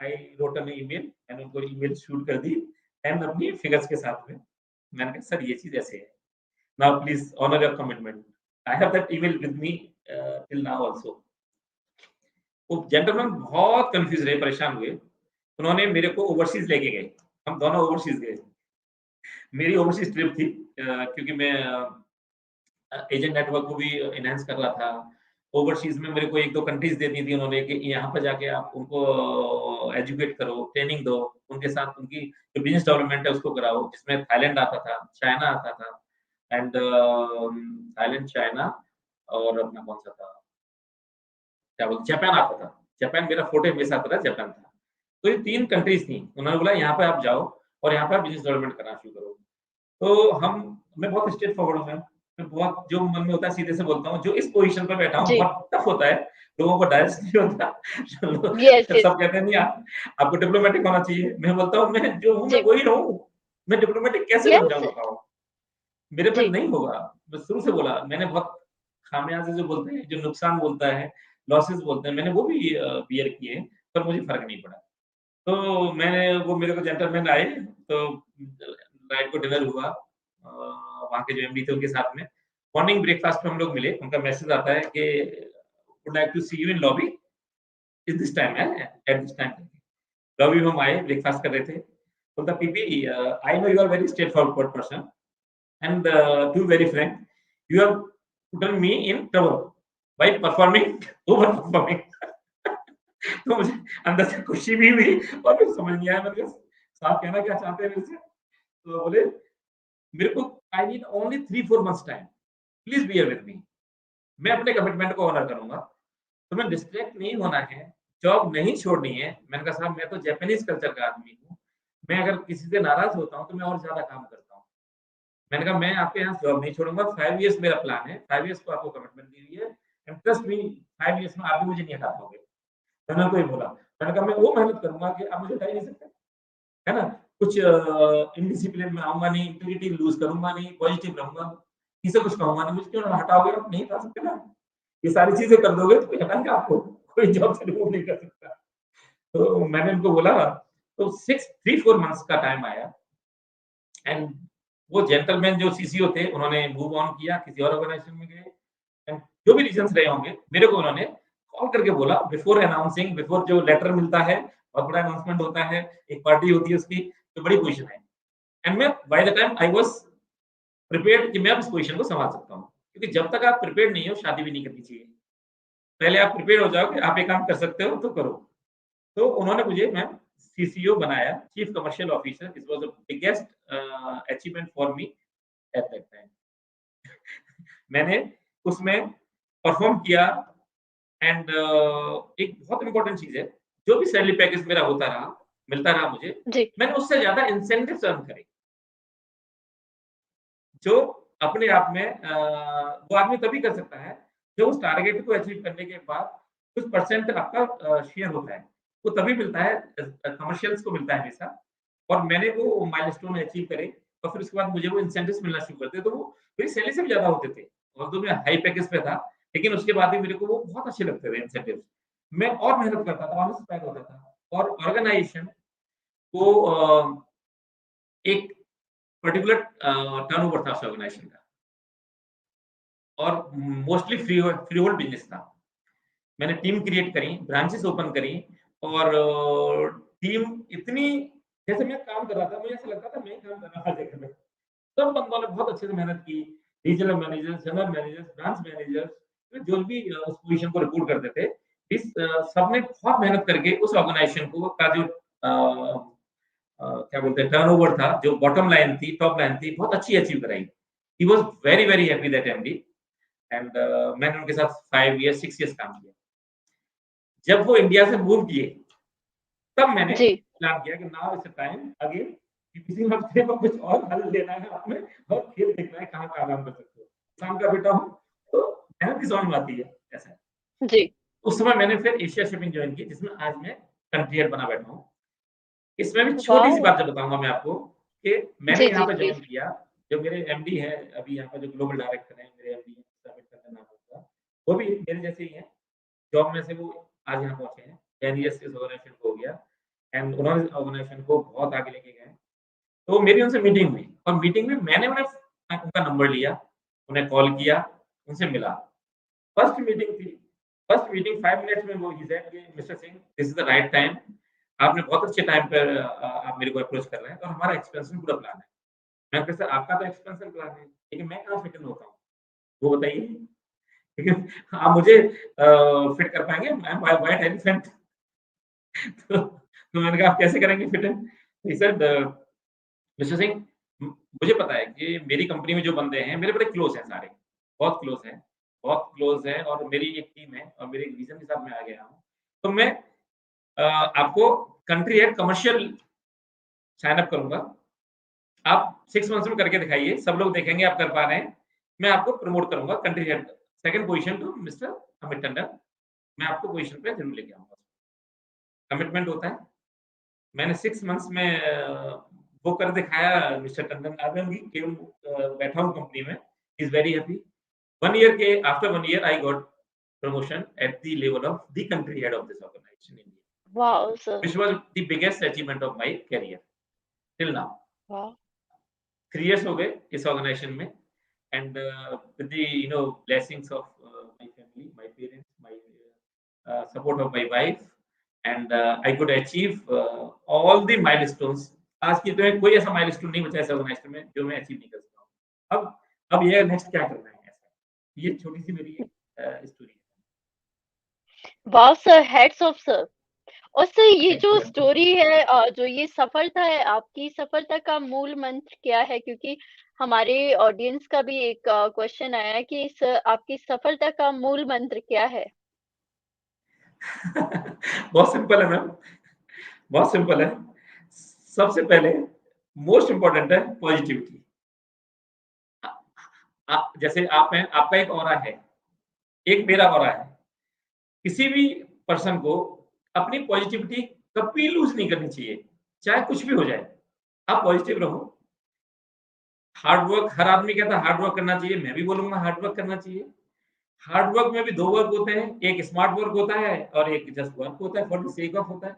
आई रोट एन ईमेल, मैंने उनको ईमेल शूट कर दी एंड अपनी फिगर्स के साथ में। मैंने कहा सर ये चीज़ ऐसे है। Now please honor your commitment. I have that email with me till now also. वो जेंटलमैन बहुत कन्फ्यूज़ रहे, परेशान हुए। उन्होंने मेरे को ओवरसीज़ लेके गए। हम दोनों ओवरसीज़ गए। मेरी ओवरसीज़ ट्रिप थी क्योंकि मैं एजेंट नेटवर्क को भी एनहांस कर रहा था। ओवरसीज़ में मेरे को 1-2 कंट्रीज़ दे दी थी उन्होंने कि यहाँ पर जाके आप उनको एजुकेट करो, ट्रेनिंग दो, उनके साथ उनकी जो बिज़नेस डेवलपमेंट है उसको कराओ, जिसमें थाईलैंड आता था, चाइना आता था एंड थाईलैंड, चाइना और अपना कौन-सा था, क्या बोलते जापान आता था। जापान मेरा फोर्टे मेरे साथ रहा, जापान था। तो ये 3 कंट्रीज़ थी। उन्होंने बोला यहाँ पे आप जाओ और यहाँ पे आप बिज़नेस डेवलपमेंट करना शुरू करो। तो मैं बहुत स्ट्रेट फॉरवर्ड हूँ मैं बहुत जो मन में होता है सीधे से बोलता हूँ। जो इस पोज़ीशन पे बैठा हूँ जी। बहुत टफ होता है, लोगों को डाइजेस्ट नहीं होता। Yes, yes. सब कहते हैं नहीं आप आपको डिप्लोमैटिक होना चाहिए। मैं बोलता हूँ मैं जो हूँ मैं जी। वही रहूँ। मैं डिप्लोमैटिक कैसे बन यस। जाऊँ बताओ? मेरे पे जी। नहीं होगा। मैं शुरू से बोला मैंने बहुत खामियाज़े जो बोलते हैं, जो नुकसान बोलता है, लॉसेस बोलते हैं, मैंने वो भी बियर किए, पर मुझे फ़र्क नहीं पड़ा। तो मैंने वो मेरे को जेंटलमैन आए, तो रात को डिनर हुआ वहाँ के जो एमडी थे उनके साथ में। मॉर्निंग ब्रेकफ़ास्ट में हम लोग मिले, उनका मैसेज आता है कि would like to see you in lobby इस this time at this time. Lobby में हम आए, ब्रेकफ़ास्ट कर रहे थे। बोलता PP I know you are very straight forward person and to be very frank, you have put me in trouble by performing overperforming. तो मुझे अंदर से खुशी भी हुई और फिर समझ नहीं आया, मैंने कहा साहब कहना क्या चाहते हैं मेरे से? तो बोले मेरे को I need only 3-4 months time, please be here with me. मैं अपने कमिटमेंट को ऑनर करूंगा, तुम्हें डिस्ट्रैक्ट नहीं होना है, जॉब नहीं छोड़नी है। मैंने कहा साहब मैं तो जापानीज कल्चर का आदमी हूँ, मैं अगर किसी से नाराज होता हूँ तो मैं और ज्यादा काम करता हूँ। मैंने कहा मैं आपके यहाँ जॉब नहीं छोड़ूँगा, 5 इयर्स मेरा प्लान है, 5 इयर्स को आपको कमिटमेंट दी हुई है एंड ट्रस्ट मी 5 इयर्स में आप भी मुझे नहीं हटा पाओगे। मैंने उनको ये बोला, मैंने कहा मैं वो मेहनत करूँगा कि आप मुझे हटा ही नहीं सकते, है ना? कुछ इनडिसिप्लिन में आऊँगा नहीं, इंटीग्रिटी लूज़ करूँगा नहीं, पॉजिटिव रहूँगा, किसी से कुछ कहूँगा नहीं, मुझे क्यों हटाओगे आप? नहीं हटा सकते ना। ये सारी चीज़ें कर दोगे तो कोई हटाएगा आपको, कोई जॉब से रिमूव नहीं कर सकता। तो मैंने उनको बोला, तो 3-4 मंथ्स का टाइम आया एंड वो जेंटलमैन जो सीसीओ थे उन्होंने मूव ऑन किया, किसी और ऑर्गेनाइजेशन में गए एंड जो भी रीज़न्स रहे होंगे, मेरे को उन्होंने कॉल करके बोला बिफोर अनाउंसिंग, बिफोर जो लेटर मिलता है और बड़ा अनाउंसमेंट होता है, एक पार्टी होती है उसकी, तो बड़ी पोज़ीशन है एंड मैं by the time I was prepared कि मैं अब इस पोज़ीशन को सँभाल सकता हूँ। क्योंकि जब तक आप प्रिपेयर्ड नहीं हो, शादी भी नहीं करनी चाहिए। पहले आप प्रिपेयर्ड हो जाओ कि आप ये काम कर सकते हो तो करो। तो उन्होंने मुझे मैम CCO बनाया, chief commercial officer. It was the biggest achievement for me at that time. मैंने उसमें परफॉर्म किया एंड एक बहुत इंपॉर्टेंट चीज है, जो भी सैलरी पैकेज मेरा होता रहा, मिलता रहा मुझे, जी, मैंने उससे ज्यादा इंसेंटिव्स अर्न करे, जो अपने आप में वो आदमी तभी कर सकता है जब उस टारगेट को अचीव करने के बाद कुछ परसेंट आपका शेयर होता है, वो तभी मिलता है, कमर्शियल्स को मिलता है हमेशा। और मैंने वो माइलस्टोन अचीव करे और फिर उसके बाद मुझे वो इंसेंटिव्स मिलना शुरू करते, तो वो मेरी सैलरी से भी ज्यादा होते थे। और तो मैं हाई पैकेज पे था, लेकिन उसके बाद भी मेरे को वो बहुत अच्छे लगते थे इंसेंटिव्स। मैं और मेहनत करता था, और इंस्पायर होता था, और ऑर्गेनाइजेशन को एक पर्टिकुलर टर्नओवर था उस ऑर्गेनाइजेशन का, और मोस्टली फ्री होल्ड बिजनेस था। मैंने टीम क्रिएट करी, ब्रांचेस ओपन करी, और टीम इतनी, जैसे मैं काम कर रहा था, मुझे ऐसा लगता था मैं ही काम कर रहा था हर जगह पे। सब बंदों ने बहुत अच्छे से मेहनत की, regional managers, general managers, branch managers, जो भी उस पोजीशन को रिपोर्ट करते थे, सबने बहुत मेहनत करके उस ऑर्गेनाइजेशन को का जो क्या बोलते हैं टर्नओवर था, जो बॉटम लाइन थी, टॉप लाइन थी, बहुत अच्छी अचीव कराई। He was very very happy that MD, and मैंने उनके साथ 5 इयर्स 6 इयर्स काम किया। जब वो इंडिया से मूव किए, तब मैंने जी, प्लान किया कि नाउ इट्स टाइम अगेन कि किसी हफ्ते में कुछ और हल लेना है आपने, और खेल देखना है कहाँ काम कर सकते हो। शाम का बेटा हूँ, तो मेहनत की समझ में आती है ऐसा। जी। उस समय मैंने फिर एशिया शिपिंग ज्वाइन की, जिसमें आज मैं कंट्री हेड बना बैठा हूँ। इसमें भी छोटी-सी वाओ! बात जो बताऊँगा मैं आपको, कि मैंने जी, यहाँ जी, पे जॉइन प्लीज़। किया, जो मेरे एमडी हैं, अभी यहाँ पे जो ग्लोबल डायरेक्टर हैं, मेरे एमडी हैं, समित करके नाम है उनका, वो भी मेरे जैसे ही हैं। जॉब में से वो आज यहाँ पहुँचे हैं, 10 इयर्स इस ऑर्गेनाइजेशन को हो गया, एंड उन्होंने ऑर्गेनाइजेशन को बहुत आगे लेके गए। तो मेरी उनसे मीटिंग हुई, और मीटिंग में मैंने उन्हें उनका नंबर लिया, उन्हें कॉल किया, उनसे मिला। फर्स्ट मीटिंग थी, फर्स्ट मीटिंग 5 मिनट्स में वो ही सेड कि mister Singh, this is the right time. आपने बहुत अच्छे टाइम पर आप मेरे को अप्रोच कर रहे हैं, और हमारा एक्सपेंशन पूरा प्लान है। मैंने कहा सर आपका तो एक्सपेंशन प्लान है, लेकिन मैं कहाँ फिट इन होता हूँ? वो बताइए। लेकिन आप मुझे फिट कर पाएँगे? I am white elephant. तो मैंने कहा आप कैसे करेंगे fit in? He said mister Singh, मुझे पता है कि मेरी कंपनी में जो बंदे हैं, मेरे बड़े क्लोज़ हैं सारे, बहुत क्लोज़ हैं, बहुत क्लोज़ हैं, और मेरी एक टीम है, और मेरे एक विज़न के साथ मैं आ गया हूँ। तो मैं आपको country head commercial sign up करूँगा। आप 6 मंथ्स में करके दिखाइए, सब लोग देखेंगे आप कर पा रहे हैं। मैं आपको प्रमोट करूँगा country head, second position to mister Amit Tandon. मैं आपको पोज़ीशन पे ज़रूर लेके आऊँगा। कमिटमेंट होता है। मैंने 6 मंथ्स में वो कर दिखाया मिस्टर टंडन। आज मैं उनकी केवल बैठा हूँ कंपनी में। He is very happy. 1 year के after 1 year I got promotion at the level of the country head of this organization in India, wow sir! which was the biggest achievement of my career till now. वाह! 3 years हो गए इस organisation में, and with the blessings of my family, my parents, my support of my wife, and I could achieve all the milestones. आज की तो कोई ऐसा माइलस्टोन नहीं बचा इस ऑर्गेनाइजेशन में जो मैं अचीव नहीं कर सका हूँ। अब ये नेक्स्ट क्या करना है ऐसा। ये छोटी सी मेरी story wow sir! Hats off sir! और सर ये है। जो स्टोरी है जो ये सफलता है, आपकी सफलता का मूल मंत्र क्या है? क्योंकि हमारे ऑडियंस का भी एक क्वेश्चन आया है कि आपकी सफलता का मूल मंत्र क्या है? बहुत सिंपल है मैम, बहुत सिंपल है। सबसे पहले मोस्ट इम्पोर्टेंट है पॉजिटिविटी। जैसे आप हैं, आपका एक ऑरा है, एक मेरा ऑरा है। किसी भी पर्सन को अपनी पॉजिटिविटी कभी लूज़ नहीं करनी चाहिए, चाहे कुछ भी हो जाए। आप पॉजिटिव रहो। हार्ड वर्क, हर आदमी कहता है हार्ड वर्क करना चाहिए, मैं भी बोलूँगा हार्ड वर्क करना चाहिए। हार्ड वर्क में भी 2 वर्क होते हैं, एक स्मार्ट वर्क होता है और एक जस्ट वर्क होता है, फॉर द सेक ऑफ होता है।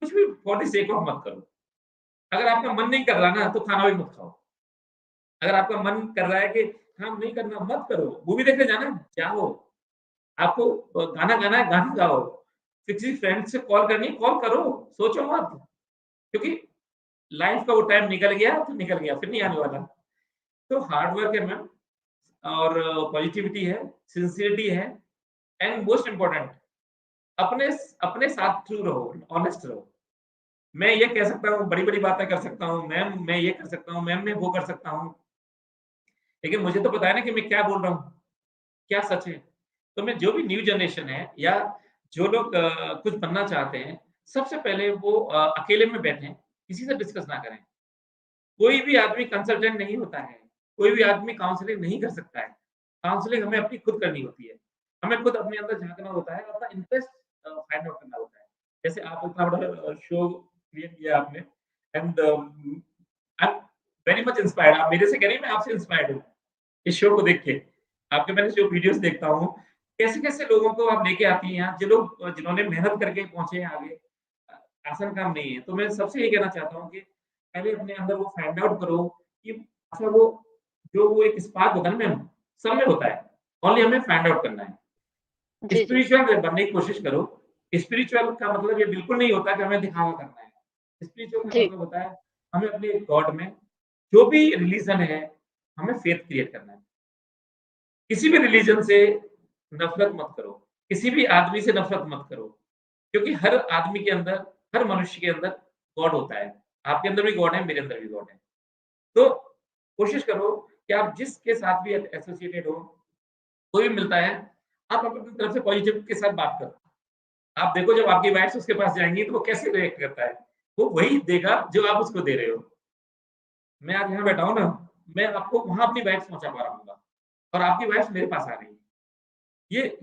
कुछ भी फॉर द सेक ऑफ मत करो। अगर आपका मन नहीं कर रहा ना, तो खाना भी मत खाओ। अगर आपका मन कर रहा है कि काम नहीं करना, मत करो। मूवी देखने जाना है, जाओ। आपको गाना गाना है, गाना गाओ। किसी फ्रेंड से कॉल करनी है, कॉल करो, सोचो मत। क्योंकि लाइफ का वो टाइम निकल गया तो निकल गया, फिर नहीं आने वाला। तो हार्ड वर्क है मैम, और पॉजिटिविटी है, सिंसियरिटी है, एंड मोस्ट इम्पोर्टेंट अपने अपने साथ ट्रू रहो, ऑनेस्ट रहो। मैं ये कह सकता हूँ, बड़ी-बड़ी बातें कर सकता हूँ, मैम मैं ये कर सकता हूँ, मैम मैं वो कर सकता हूँ, लेकिन मुझे तो पता है ना कि मैं क्या बोल रहा हूँ, क्या सच है। तो मैं जो भी न्यू जनरेशन है या जो लोग कुछ बनना चाहते हैं, सबसे पहले वो अकेले में बैठें, किसी से डिस्कस ना करें। कोई भी आदमी कंसल्टेंट नहीं होता है, कोई भी आदमी काउंसलिंग नहीं कर सकता है। काउंसलिंग हमें अपनी खुद करनी होती है। हमें खुद अपने अंदर झाँकना होता है, अपना इंटरेस्ट फाइंड आउट करना होता है। जैसे आप इतना बड़ा शो क्रिएट किया आपने and I am very much inspired. आप मेरे से कह रही हैं, मैं आपसे इंस्पायर्ड हूँ, इस शो को देख के। आपके मैंने जो वीडियोज़ देखता हूँ, कैसे-कैसे लोगों को आप लेके आती हैं यहाँ, जो लोग जिन्होंने मेहनत करके पहुँचे हैं आगे। आसान काम नहीं है। तो मैं सबसे ये कहना चाहता हूँ कि पहले अपने अंदर वो फाइंड आउट करो कि अच्छा वो एक स्पार्क होता है ना मैम, सब में होता है। ओनली हमें फाइंड आउट करना है। जी, जी। स्पिरिचुअल बनने की कोशिश करो। स्पिरिचुअल का मतलब ये बिल्कुल नहीं होता कि हमें दिखावा करना है। स्पिरिचुअल का जी, मतलब होता है हमें अपने गॉड में जो भी रिलीजन है, हमें फेथ क्रिएट करना है। किसी भी रिलीजन से नफ़रत मत करो, किसी भी आदमी से नफ़रत मत करो, क्योंकि हर आदमी के अंदर, हर मनुष्य के अंदर गॉड होता है। आपके अंदर भी गॉड है, मेरे अंदर भी गॉड है। तो कोशिश करो कि आप जिसके साथ भी एसोसिएटेड हो, कोई भी मिलता है, आप अपनी तरफ से पॉजिटिव के साथ बात करो। आप देखो जब आपकी वाइफ्स उसके पास जाएँगी तो वो कैसे रिएक्ट करता है। वो वही देगा जो आप उसको दे रहे हो। मैं आज यहाँ बैठा हूँ ना, मैं आपको वहाँ अपनी वाइफ्स पहुँचा पा रहा हूँगा और आपकी वाइफ्स मेरे पास आ रही है।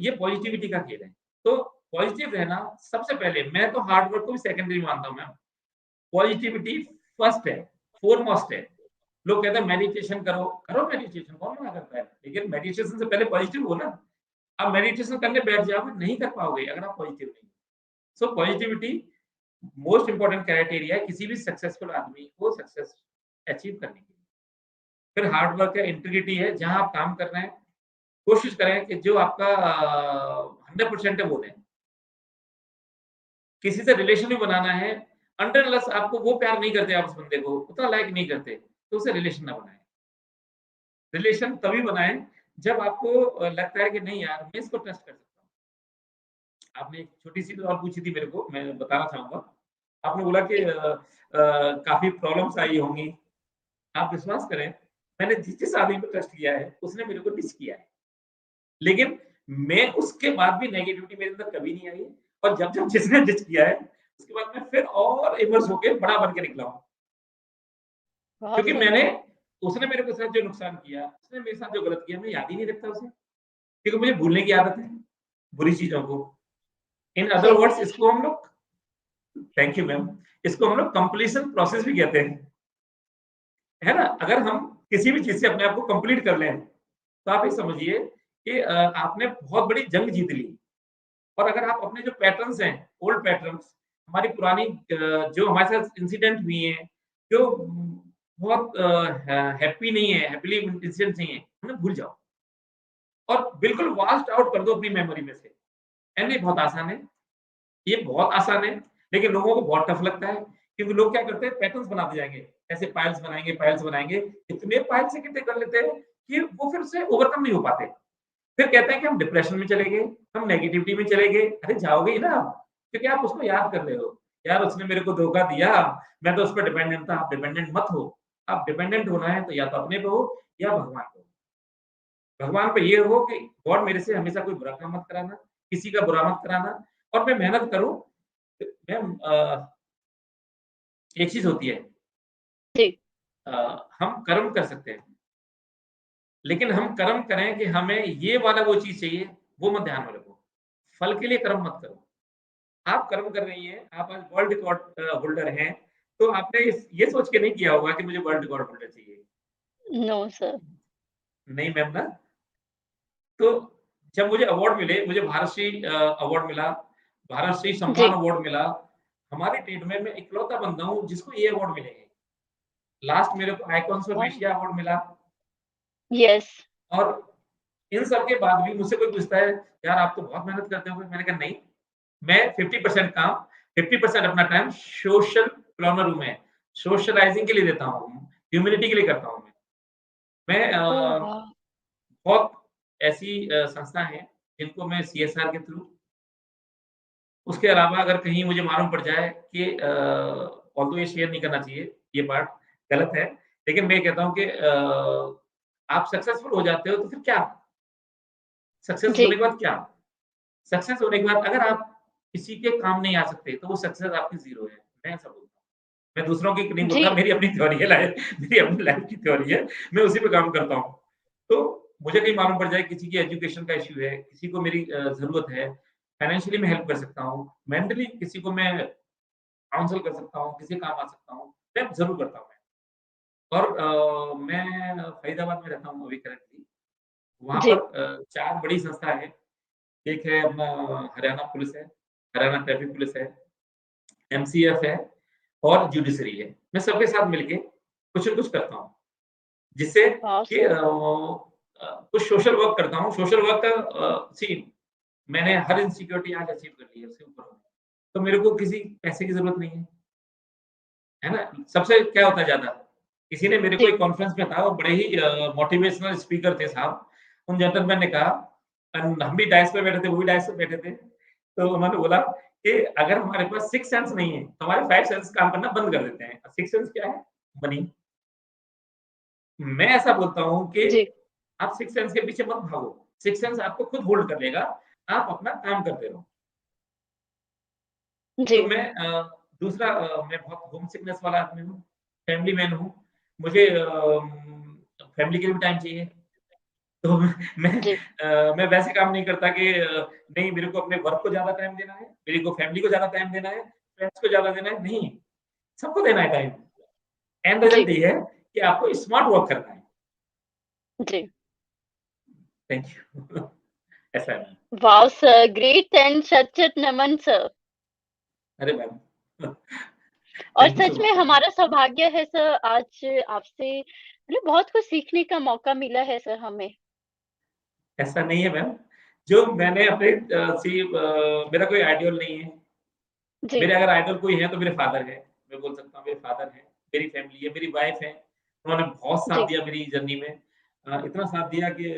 ये पॉजिटिविटी का खेल है। तो पॉजिटिव रहना सबसे पहले, मैं तो हार्ड वर्क को भी सेकेंडरी मानता हूँ मैम। पॉजिटिविटी फर्स्ट है, फ़ोरमोस्ट है। लोग कहते हैं मेडिटेशन करो, करो मेडिटेशन, कौन मना करता है? लेकिन मेडिटेशन से पहले पॉजिटिव हो ना। आप मेडिटेशन करने बैठ जाओगे, नहीं कर पाओगे अगर आप पॉजिटिव नहीं हो। सो पॉजिटिविटी मोस्ट इम्पोर्टेंट क्राइटेरिया है किसी भी सक्सेसफुल आदमी को सक्सेस अचीव करने के लिए। फिर हार्ड वर्क है, इंटीग्रिटी है, जहाँ आप काम कर रहे हैं, कोशिश करें कि जो आपका 100% है वो दें। किसी से रिलेशन भी बनाना है, अनटिल अनलेस आपको वो प्यार नहीं करते आप उस बंदे को, उतना लाइक नहीं करते, तो उससे रिलेशन ना बनाएँ। रिलेशन तभी बनाएँ जब आपको लगता है कि नहीं यार मैं इसको ट्रस्ट कर सकता हूँ। आपने एक छोटी-सी और पूछी थी मेरे को, मैं बताना चाहूँगा। आपने बोला कि काफ़ी प्रॉब्लम्स आई होंगी। आप विश्वास करें, मैंने जिस आदमी पे ट्रस्ट किया है, उसने मेरे को डिस किया है। लेकिन मैं उसके बाद भी नेगेटिविटी मेरे अंदर कभी नहीं आई और जब-जब जिसने डिस किया है, उसके बाद मैं फिर और इमर्स होके बड़ा बन के निकला हूँ। बहुत क्योंकि सुंदर। उसने मेरे के साथ जो नुकसान किया, उसने मेरे साथ जो गलत किया, मैं याद ही नहीं रखता उसे, क्योंकि मुझे भूलने की आदत है, बुरी चीज़ों को। इन अदर सही वर्ड्स बात है। इसको हम लोग थैंक यू मैम, इसको हम लोग कंप्लीशन प्रोसेस भी कहते हैं, है ना? अगर हम किसी भी चीज़ से अपने आप को कंप्लीट कर लें, तो आप ये समझिए कि आपने बहुत बड़ी जंग जीत ली। और अगर आप अपने जो पैटर्न्स हैं, ओल्ड पैटर्न्स, हमारी पुरानी जो हमारे साथ इंसिडेंट हुई हैं, जो बहुत हैप्पी नहीं है, हैपीली इंसिडेंट्स नहीं है, उन्हें भूल जाओ और बिल्कुल वॉश्ड आउट कर दो अपनी मेमोरी में से। एंड ये बहुत आसान है, ये बहुत आसान है, लेकिन लोगों को बहुत टफ लगता है, क्योंकि लोग क्या करते हैं पैटर्न्स बनाते जाएँगे, ऐसे पाइल्स बनाएँगे, इतने पाइल्स इकट्ठे कर लेते हैं कि वो फिर उससे ओवरकम नहीं हो पाते। फिर कहते हैं कि हम डिप्रेशन में चले गए, हम नेगेटिविटी में चले गए। अरे जाओगे ही ना आप, क्योंकि आप उसको याद कर रहे हो। यार उसने मेरे को धोखा दिया, मैं तो उस पे डिपेंडेंट था, आप डिपेंडेंट मत हो। आप डिपेंडेंट होना है तो या तो अपने पे हो या भगवान पे हो। भगवान पे ये हो कि गॉड मेरे से हमेशा कोई बुरा काम मत कराना, किसी का बुरा मत कराना और मैं मेहनत करूँ। मैम एक चीज़ होती है जी। हम कर्म कर सकते हैं, लेकिन हम कर्म करें कि हमें ये वाला वो चीज़ चाहिए, वो मत ध्यान में रखो। फल के लिए कर्म मत करो। आप कर्म कर रही हैं, आप आज वर्ल्ड रिकॉर्ड होल्डर हैं, तो आपने ये सोच के नहीं किया होगा कि मुझे वर्ल्ड रिकॉर्ड होल्डर चाहिए। No sir. नहीं मैम ना, तो जब मुझे अवार्ड मिले, मुझे भारतश्री अवार्ड मिला, भारतश्री सम्मान जी। अवार्ड मिला, हमारे टेट में मैं इकलौता बंदा हूँ जिसको ये अवार्ड मिले हैं। लास्ट मेरे को आइकॉन्स ऑफ वाह! एशिया अवार्ड मिला यस। और इन सब के बाद भी मुझसे कोई पूछता है, "यार आप तो बहुत मेहनत करते होगे?" मैंने कहा, "नहीं, मैं 50% काम, 50% अपना टाइम सोशल प्लानर हूँ मैं, सोशलाइज़िंग के लिए देता हूँ, ह्यूमैनिटी के लिए करता हूँ मैं।" मैं ओह वाह! बहुत ऐसी संस्था हैं जिनको मैं सीएसआर के थ्रू उसके अलावा अगर कहीं मुझे मालूम पड़ जाए कि ऑल्दो ये शेयर नहीं करना चाहिए, ये पार्ट गलत है, लेकिन मैं ये कहता हूँ कि आप सक्सेसफुल हो जाते हो तो फिर क्या? सक्सेस जी, होने के बाद क्या? सक्सेस होने के बाद अगर आप किसी के काम नहीं आ सकते, तो वो सक्सेस आपकी ज़ीरो है। मैं ऐसा बोलता हूँ। मैं दूसरों की नहीं जी, बोलता, मेरी अपनी थ्योरी है लाइफ़ मेरी अपनी लाइफ़ की थ्योरी है, मैं उसी पे काम करता हूँ। तो मुझे कहीं मालूम पड़ जाए किसी की एजुकेशन का इश्यू है, किसी को मेरी ज़रूरत है, फाइनेंशियली मैं हेल्प कर सकता हूँ, मेंटली किसी को मैं काउंसल कर सकता हूँ, किसी काम आ सकता हूँ, मैं ज़रूर करता हूँ मैं। और मैं फरीदाबाद में रहता हूँ अभी करंटली, वहाँ जी, पर 4 बड़ी संस्था हैं। एक है अपना हरियाणा पुलिस है, हरियाणा ट्रैफिक पुलिस है, एमसीएफ है और जुडिशरी है। मैं सबके साथ मिलके कुछ न कुछ करता हूँ, जिससे वाओ कि सर! कुछ सोशल वर्क करता हूँ। सोशल वर्क का सी मैंने हर इनसिक्योरिटी आज अचीव कर ली है, उससे ऊपर हूँ। तो मेरे को किसी पैसे की ज़रूरत नहीं है ना? सबसे क्या होता है ज़्यादा, किसी ने मेरे को जी, एक कॉन्फ्रेंस में था, वो बड़े ही मोटिवेशनल स्पीकर थे साहब। उन जेंटलमैन ने कहा हम भी डायस पे बैठे थे, वो भी डायस पे बैठे थे। तो उन्होंने बोला कि अगर हमारे पास सिक्स्थ सेंस नहीं है, तो हमारे 5 सेंस काम करना बंद कर देते हैं। सिक्स्थ सेंस क्या है? मनी। मैं ऐसा बोलता हूँ कि जी, आप सिक्स्थ सेंस के पीछे मत भागो। सिक्स्थ सेंस आपको खुद होल्ड कर लेगा, आप अपना काम करते रहो। जी, तो मैं दूसरा मैं बहुत होम सिकनेस वाला आदमी हूँ, फैमिली मैन हूँ। मुझे फैमिली के लिए भी टाइम चाहिए। तो जी, मैं वैसे काम नहीं करता कि नहीं मेरे को अपने वर्क को ज़्यादा टाइम देना है, मेरे को फैमिली को ज़्यादा टाइम देना है, फ्रेंड्स को ज़्यादा देना है, नहीं, सबको देना है टाइम। एंड जी, रिजल्ट ये है कि आपको स्मार्ट वर्क करना है। जी। Thank you. ऐसा है। Wow sir! ग्रेट एंड सच-सच नमन सर। अरे मैम और थैंक यू सो सच में मच मैम। हमारा सौभाग्य है सर आज आपसे मतलब बहुत कुछ सीखने का मौका मिला है सर हमें। ऐसा नहीं है मैम, जो मैंने अपने मेरा कोई आइडियल नहीं है। जी, मेरे अगर आइडल कोई है तो मेरे फादर हैं। मैं बोल सकता हूँ मेरे फादर हैं, मेरी फैमिली है, मेरी वाइफ है। उन्होंने बहुत साथ जी, दिया मेरी जर्नी में। इतना साथ दिया कि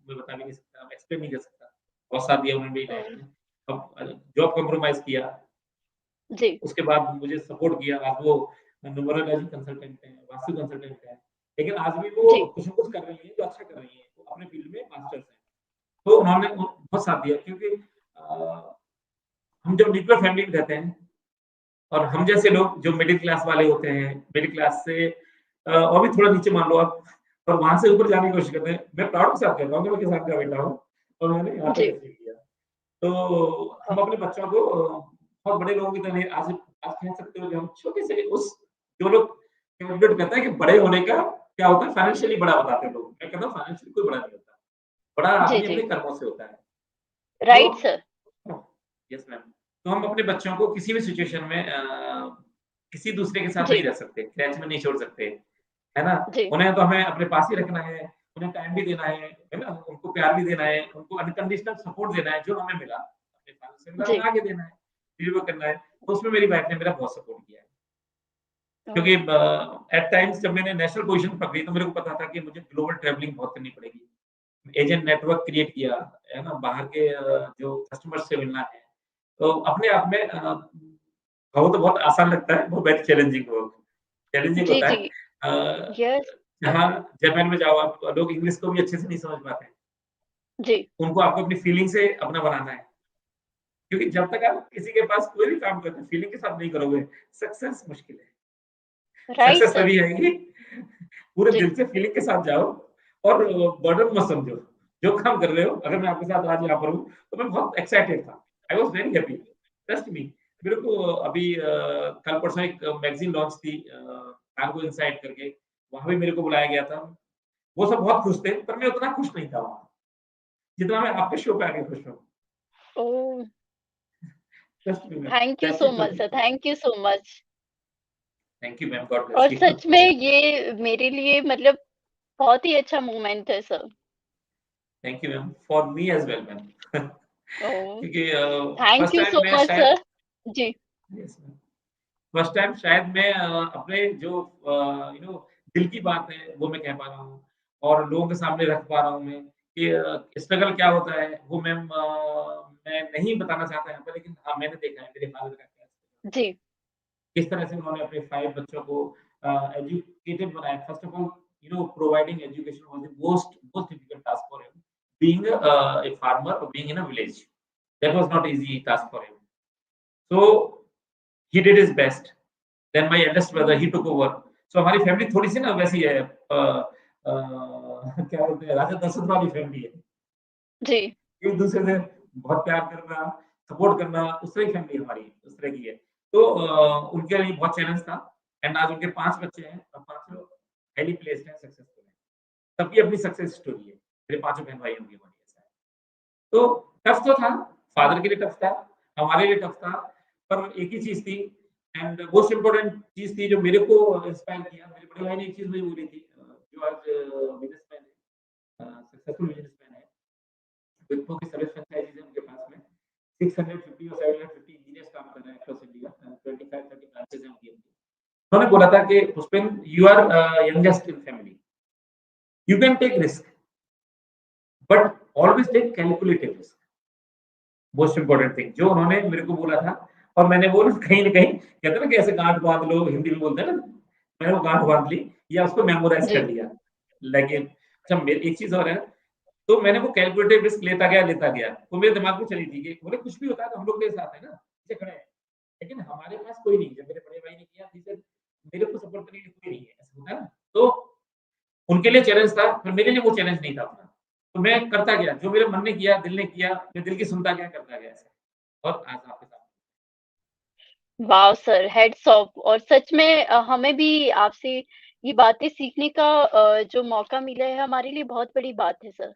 मैं बता भी नहीं सकता, मैं एक्सप्लेन नहीं कर सकता। बहुत साथ दिया उन्होंने मेरी लाइफ ओह! में। अब जॉब कॉम्प्रोमाइज़ किया, जी, उसके बाद मुझे सपोर्ट किया। आज वो न्यूमरोलॉजी कंसल्टेंट हैं, वास्तु कंसल्टेंट हैं। लेकिन आज भी वो जी, कुछ न कुछ कर रही हैं, जो अच्छा कर रही हैं। वो अपने फील्ड में मास्टर्स हैं। तो उन्होंने बहुत साथ दिया क्योंकि हम जब न्यूक्लियर फैमिली में रहते हैं और हम जैसे लोग जो मिडिल क्लास वाले होते हैं, मिडिल क्लास से और भी थोड़ा नीचे मान लो आप और वहाँ से ऊपर जाने की कोशिश करते हैं। मैं प्राउड के साथ कहता हूँ कि मैं किसान का बेटा हूँ और मैंने यहाँ तक जी, अचीव किया। तो हम अपने बच्चों को बहुत बड़े लोगों की तरह नहीं आज आज कह सकते हो कि हम छोटे से उस जो लोग कैलकुलेट करते हैं कि बड़े होने का क्या होता है फाइनेंशियली बड़ा बताते हैं लोग। मैं कहता हूँ फाइनेंशियली कोई बड़ा नहीं होता। बड़ा जी, आदमी जी। अपने कर्मों से होता है। तो राइट सर। Yes ma'am. तो हम अपने बच्चों को किसी भी सिचुएशन में किसी दूसरे के साथ नहीं जी, रह सकते, क्रैच में नहीं छोड़ सकते, है ना? जी, उन्हें तो हमें अपने पास ही रखना है उन्हें टाइम भी देना है ना? उनको प्यार भी देना है, उनको अनकंडीशनल सपोर्ट देना है, जो हमें मिला, अपने फादर से मिला, हमें जी। आगे देना है, डिलीवर करना है। तो उसमें मेरी वाइफ ने मेरा बहुत सपोर्ट किया है। क्योंकि ओह! एट टाइम्स जब मैंने नेशनल पोज़ीशन पकड़ी, तो मेरे को पता था कि मुझे ग्लोबल ट्रैवलिंग बहुत करनी पड़ेगी। एजेंट नेटवर्क क्रिएट किया, है ना? बाहर के जो कस्टमर्स से मिलना है। तो अपने आप में कहो तो बहुत आसान लगता है, वो वेरी चैलेंजिंग वर्क चैलेंजिंग जी, होता है। जी। अ, यस। जहाँ जापान में जाओ आप, लोग इंग्लिश को भी अच्छे से नहीं समझ पाते हैं। जी, उनको आपको अपनी फीलिंग से अपना बनाना है। क्योंकि जब तक आप किसी के पास कोई भी काम करते हैं, फीलिंग के साथ नहीं करोगे, सक्सेस मुश्किल है। Right success sir. तभी आएगी पूरे जी, दिल से फीलिंग के साथ जाओ और बर्डन मत समझो। जो काम कर रहे हो, अगर मैं आपके साथ आज यहाँ पर हूँ, तो मैं बहुत एक्साइटेड था। I was very happy, trust me. मेरे को अभी कल-परसों एक मैगज़ीन लॉन्च थी कार्गो इनसाइट करके, वहाँ भी मेरे को बुलाया गया था। वो सब बहुत खुश थे, पर मैं उतना खुश नहीं था वहाँ, जितना मैं आपके शो पे आके खुश हूँ। Oh! Trust me ma'am, thank you that's so it much from sir, thank you so much. Thank you ma'am, God bless और यू। सच में ये मेरे लिए मतलब बहुत ही अच्छा मोमेंट है sir. Thank you ma'am, for me as well ma'am. Oh! क्योंकि thank first you time so मैं मच शायद सर। जी, यस मैम। फर्स्ट टाइम शायद मैं अपने जो दिल की बात है वो मैं कह पा रहा हूँ और लोगों के सामने रख पा रहा हूँ मैं कि स्ट्रगल क्या होता है वो मैम मैं नहीं बताना चाहता यहाँ पर, लेकिन हाँ, मैंने देखा है मेरे फादर का क्या जी, किस तरह से उन्होंने अपने 5 बच्चों को एजुकेटेड बनाया। First of all, providing education was the most difficult task for him, being a farmer or being in a village. That was not easy task for him. So he did his best. Then my eldest brother, he took over. So हमारी family थोड़ी-सी ना वैसी है, क्या बोलते हैं, राजा दशरथ वाली family है। जी, एक-दूसरे से बहुत प्यार करना, सपोर्ट करना, उस तरह की फैमिली हमारी, उस तरह की है। तो उनके लिए बहुत चैलेंज था एंड आज उनके 5 बच्चे हैं और पाँचों हाइली प्लेस्ड हैं, सक्सेसफुल हैं। सबकी अपनी सक्सेस स्टोरी है। मेरे पाँचों बहन-भाइयों की हमारी ऐसा है। तो टफ तो था, फादर के लिए टफ था, हमारे लिए टफ था, पर एक ही चीज़ थी एंड मोस्ट इम्पोर्टेंट चीज़ थी जो मेरे को इंस्पायर किया। मेरे बड़े भाई ने एक चीज़ मुझे बोली थी, जो आज बिज़नेसमैन है, सक्सेसफुल बिज़नेसमैन है। विप्रो की सर्विस फ्रेंचाइज़ीज़ है उनके पास में। 650 और 750 इंजीनियर्स काम कर रहे हैं अक्रॉस इंडिया, 25-30 ब्रांचेज़ हैं उनकी। उन्होंने बोला था कि Pushpen, you are youngest in family, you can take risk, but always take calculated risk. Most important thing जो उन्होंने मेरे को बोला था, और मैंने वो ना कहीं न कहीं कहते हैं ना कि ऐसे गाँठ बाँध लो, हिंदी में बोलते हैं ना, मैंने वो गाँठ बाँध ली या उसको मेमोराइज़ जी, कर लिया। लेकिन अच्छा, मेरी एक चीज़ और है, तो मैंने वो कैलकुलेटेड रिस्क लेता गया। वो मेरे दिमाग में चली थी कि बोले कुछ भी होता है तो हम लोग के साथ है ना, पीछे खड़े हैं। लेकिन हमारे पास कोई नहीं, जब मेरे बड़े भाई ने किया, पीछे मेरे को सपोर्ट करने के लिए कोई नहीं है, ऐसा होता है ना? तो उनके लिए चैलेंज था, पर मेरे लिए वो चैलेंज नहीं था उतना। तो मैं करता गया, जो मेरे मन ने किया, दिल ने किया, मैं दिल की सुनता गया, करता गया ऐसे। और आज आपके साथ। Wow sir, hats off. और सच में हमें भी आपसे ये बातें सीखने का जो मौका मिला है, हमारे लिए बहुत बड़ी बात है सर।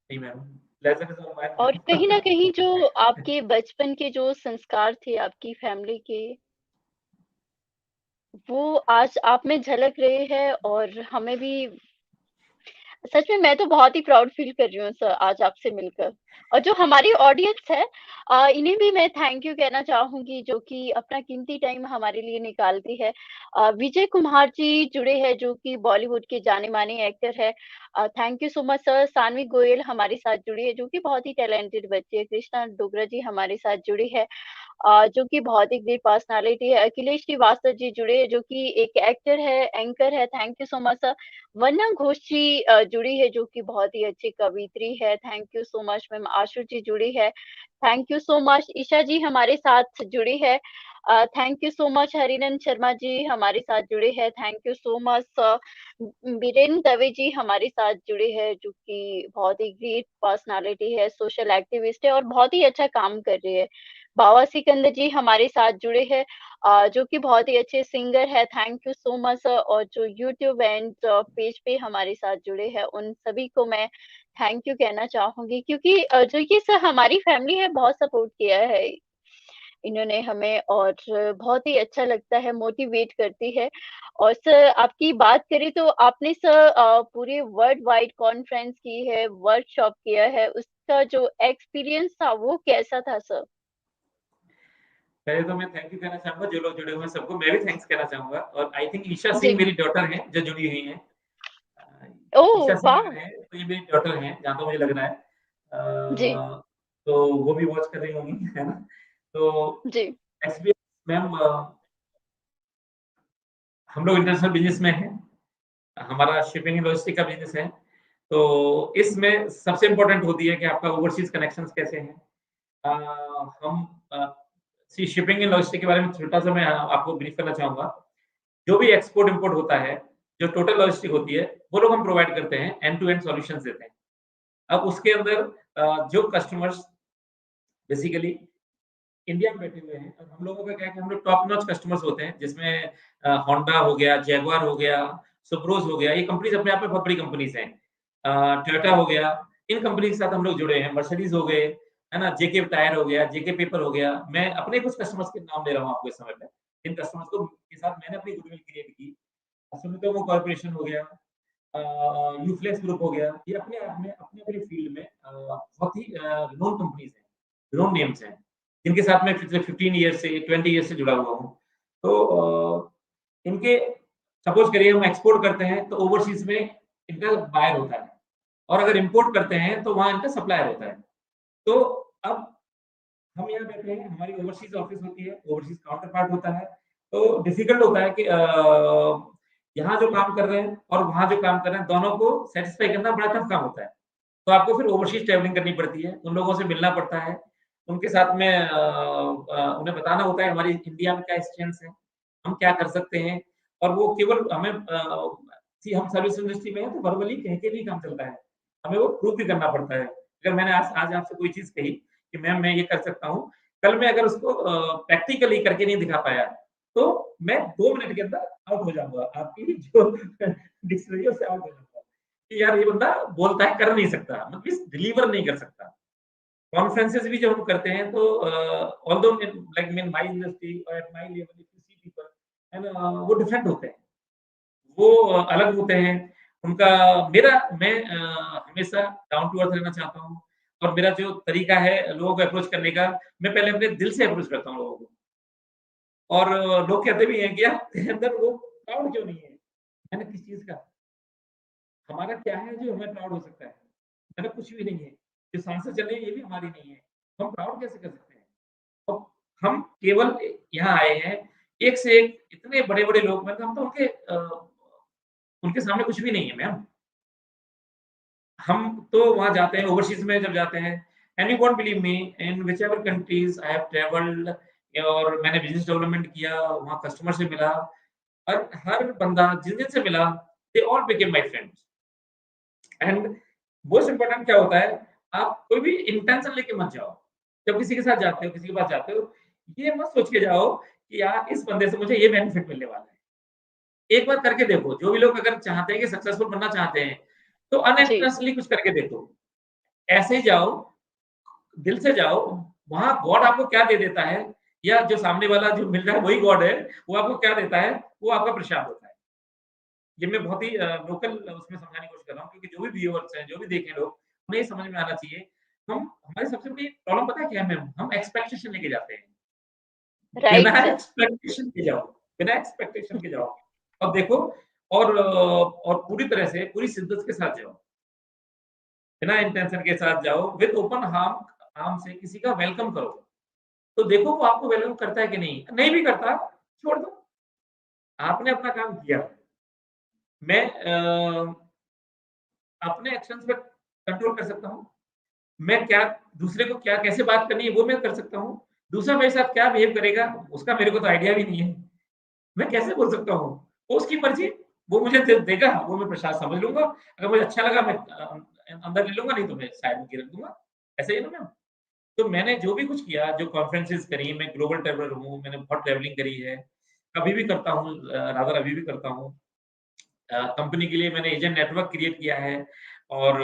जी मैम, प्लेज़र इज़ ऑल और माइन। कहीं न कहीं जो आपके बचपन के जो संस्कार थे आपकी फैमिली के, वो आज आप में झलक रहे हैं और हमें भी सच में मैं तो बहुत ही प्राउड फील कर रही हूँ सर आज आपसे मिलकर। और जो हमारी ऑडियंस है इन्हें भी मैं थैंक यू कहना चाहूँगी जो कि अपना कीमती टाइम हमारे लिए निकालती है। विजय कुमार जी जुड़े हैं जो कि बॉलीवुड के जाने-माने एक्टर है। Thank you so much sir. Sanvi Goyal हमारे साथ जुड़ी है जो कि बहुत ही टैलेंटेड बच्ची है। कृष्णा डोगरा जी हमारे साथ जुड़ी है। जो कि बहुत ही ग्रेट पर्सनैलिटी है। अखिलेश श्रीवास्तव जी जुड़े हैं जो कि एक एक्टर है, एंकर है। Thank you so much sir. Vandana Ghosh ji जुड़ी है जो कि बहुत ही अच्छी कवयित्री है। Thank you so much ma'am. Ashu ji जुड़ी है। Thank you so much. Isha ji हमारे साथ जुड़ी है। Thank you so much. Harinandan Sharma ji हमारे साथ जुड़े हैं। Thank you so much. Biren Dave ji हमारे साथ जुड़े हैं जो कि बहुत ही ग्रेट पर्सनैलिटी है, सोशल एक्टिविस्ट है और बहुत ही अच्छा काम कर रही है। बाबा सिकंदर जी हमारे साथ जुड़े हैं जो कि बहुत ही अच्छे सिंगर है। Thank you so much sir. और जो यूट्यूब एंड पेज पे हमारे साथ जुड़े हैं उन सभी को मैं थैंक यू कहना चाहूँगी क्योंकि जो ये सर हमारी फैमिली है बहुत सपोर्ट किया है इन्होंने हमें और बहुत ही अच्छा लगता है, मोटिवेट करती है। और सर आपकी बात करें तो आपने सर पूरे वर्ल्ड वाइड कॉन्फ्रेंस की है, वर्कशॉप किया है, उसका जो एक्सपीरियंस था वो कैसा था सर? पहले तो मैं थैंक यू कहना चाहूँगा जो लोग जुड़े हुए हैं सबको, मैं भी थैंक्स कहना चाहूँगा, और आई थिंक ईशा जी। सिंह मेरी डॉटर हैं जो जुड़ी हुई हैं। अ, ईशा ओह सिंह वाह! अगर हैं तो ये मेरी डॉटर हैं, जहाँ तक मुझे लग रहा है। जी, तो वो भी वॉच कर रही होंगी, है ना? तो जी, एक्सपीरियंस मैम, हम लोग इंटरनेशनल बिज़नेस में हैं। हमारा शिपिंग एंड लॉजिस्टिक का बिज़नेस है। तो इसमें सबसे इम्पोर्टेंट होती है कि आपका ओवरसीज़ कनेक्शंस कैसे हैं। अ, हम सी शिपिंग एंड लॉजिस्टिक के बारे में छोटा-सा मैं आपको ब्रीफ करना चाहूँगा। जो भी एक्सपोर्ट इम्पोर्ट होता है, जो टोटल लॉजिस्टिक होती है, वो लोग हम प्रोवाइड करते हैं, एंड टू एंड सॉल्यूशंस देते हैं। अब उसके अंदर जो कस्टमर्स बेसिकली इंडिया में बैठे हुए हैं, और हम लोगों का क्या है कि हम लोग टॉप नॉच कस्टमर्स होते हैं, जिसमें होंडा हो गया, जैगुआर हो गया, सुब्रोस हो गया, ये कंपनीज़ अपने आप में बहुत बड़ी कंपनीज़ हैं। टोयोटा हो गया, इन कंपनी के साथ हम लोग जुड़े हैं, मर्सिडीज़ हो गए, है ना? जेके टायर हो गया, जेके पेपर हो गया। मैं अपने कुछ कस्टमर्स के नाम ले रहा हूँ आपको इस समय पे। इन कस्टमर्स को के साथ मैंने अपनी गुडविल क्रिएट की। सुमितोमो कॉर्पोरेशन हो गया, यूफ्लेक्स ग्रुप हो गया, ये अपने आप में अपने-अपने फील्ड में बहुत ही रिनोन कंपनीज़ हैं, रिनोन नेम्स हैं, जिनके साथ मैं पिछले 15 ईयर से 20 ईयर से जुड़ा हुआ हूँ। तो इनके सपोज़ करिए हम एक्सपोर्ट करते हैं तो ओवरसीज़ में इनका बायर होता है, और अगर इम्पोर्ट करते हैं तो वहाँ इनका सप्लायर होता है। तो अब हम यहाँ बैठे हैं, हमारी ओवरसीज ऑफिस होती है, ओवरसीज काउंटर पार्ट होता है, तो डिफिकल्ट होता है कि यहाँ जो काम कर रहे हैं और वहाँ जो काम कर रहे हैं, दोनों को सैटिस्फाई करना बड़ा टफ काम होता है। तो आपको फिर ओवरसीज ट्रैवलिंग करनी पड़ती है, उन लोगों से मिलना पड़ता है, उनके साथ में उन्हें बताना होता है हमारी इंडिया में क्या स्ट्रेंथ्स हैं, हम क्या कर सकते हैं और वो केवल हमें सी हम सर्विस इंडस्ट्री में हैं तो वर्बली कह के नहीं काम चलता है, हमें वो प्रूव भी करना पड़ता है। अगर मैंने आज आपसे कोई चीज़ कही कि मैम मैं ये कर सकता हूँ, कल मैं अगर उसको प्रैक्टिकली करके नहीं दिखा पाया, तो मैं 2 मिनट के अंदर आउट हो जाऊँगा, आपकी जो डिक्शनरी है उससे आउट हो जाऊँगा, कि यार ये बंदा बोलता है, कर नहीं सकता, मतलब डिलीवर नहीं कर सकता। कॉन्फ्रेंसेस भी जब हम करते हैं तो ऑल्दो इन माय इंडस्ट्री और at my level if you see people and वो डिफरेंट होते हैं, वो अलग होते हैं। उनका मेरा मैं हमेशा डाउन टू अर्थ रहना चाहता हूँ और मेरा जो तरीका है लोगों को अप्रोच करने का, मैं पहले अपने दिल से अप्रोच करता हूँ लोगों को। और लोग कहते भी हैं कि यार तेरे अंदर वो प्राउड क्यों नहीं है? मैंने किस चीज़ का? हमारा क्या है जो हमें प्राउड हो सकता है? मैंने कुछ भी नहीं है। जो सांसें चल रही है ये भी हमारी नहीं है। हम प्राउड कैसे कर सकते हैं? और हम केवल यहाँ आए हैं, एक से एक इतने बड़े-बड़े लोग मतलब हम तो उनके सामने कुछ भी नहीं है मैम। हम तो वहाँ जाते हैं ओवरसीज़ में जब जाते हैं and you won't believe me in whichever countries I have travelled और मैंने बिज़नेस डेवलपमेंट किया, वहाँ कस्टमर से मिला और हर बंदा जिन-जिन से मिला, they all became my friends and most important क्या होता है, आप कोई भी इंटेंशन लेके मत जाओ। जब किसी के साथ जाते हो, किसी के पास जाते हो, ये मत सोच के जाओ कि यार इस बंदे से मुझे ये बेनिफिट मिलने वाला है। एक बार करके देखो, जो भी लोग अगर चाहते हैं कि सक्सेसफुल बनना चाहते हैं, तो जी, अनइंटेंशनली कुछ करके देखो। ऐसे ही जाओ, दिल से जाओ, वहाँ गॉड आपको क्या दे देता है या जो सामने वाला जो मिल रहा है वही गॉड है, वो आपको क्या देता है, वो आपका प्रसाद होता है। ये मैं बहुत ही लोकल उसमें समझाने की कोशिश कर रहा हूँ क्योंकि जो भी व्यूअर्स हैं, जो भी देखें लोग, उन्हें ये समझ में आना चाहिए। हम हमारी सबसे बड़ी प्रॉब्लम पता है क्या है मैम? हम एक्सपेक्टेशन लेके जाते हैं। बिना राइट सर। एक्सपेक्टेशन के जाओ, बिना एक्सपेक्टेशन के जाओ। अब देखो और पूरी तरह से, पूरी शिद्दत के साथ जाओ। बिना इंटेंशन के साथ जाओ, विद ओपन आर्म से किसी का वेलकम करो। तो देखो वो आपको वेलकम करता है कि नहीं? नहीं भी करता, छोड़ दो। आपने अपना काम किया। मैं अपने एक्शंस पे कंट्रोल कर सकता हूँ। मैं क्या दूसरे को क्या कैसे बात करनी है वो मैं कर सकता हूँ। दूसरा मेरे साथ क्या बिहेव करेगा उसका मेरे को तो आइडिया भी नहीं है। मैं कैसे बोल सकता हूँ? वो उसकी मर्ज़ी, वो मुझे दे देगा, वो मैं प्रसाद समझ लूँगा। अगर मुझे अच्छा लगा मैं अंदर ले लूँगा, नहीं तो मैं साइड में रख दूँगा। ऐसा ही है ना मैम? तो मैंने जो भी कुछ किया, जो कॉन्फ्रेंसेज़ करी, मैं ग्लोबल ट्रैवलर हूँ, मैंने बहुत ट्रैवलिंग करी है। अभी भी करता हूँ रादर अभी भी करता हूँ। कंपनी के लिए मैंने एजेंट नेटवर्क क्रिएट किया है और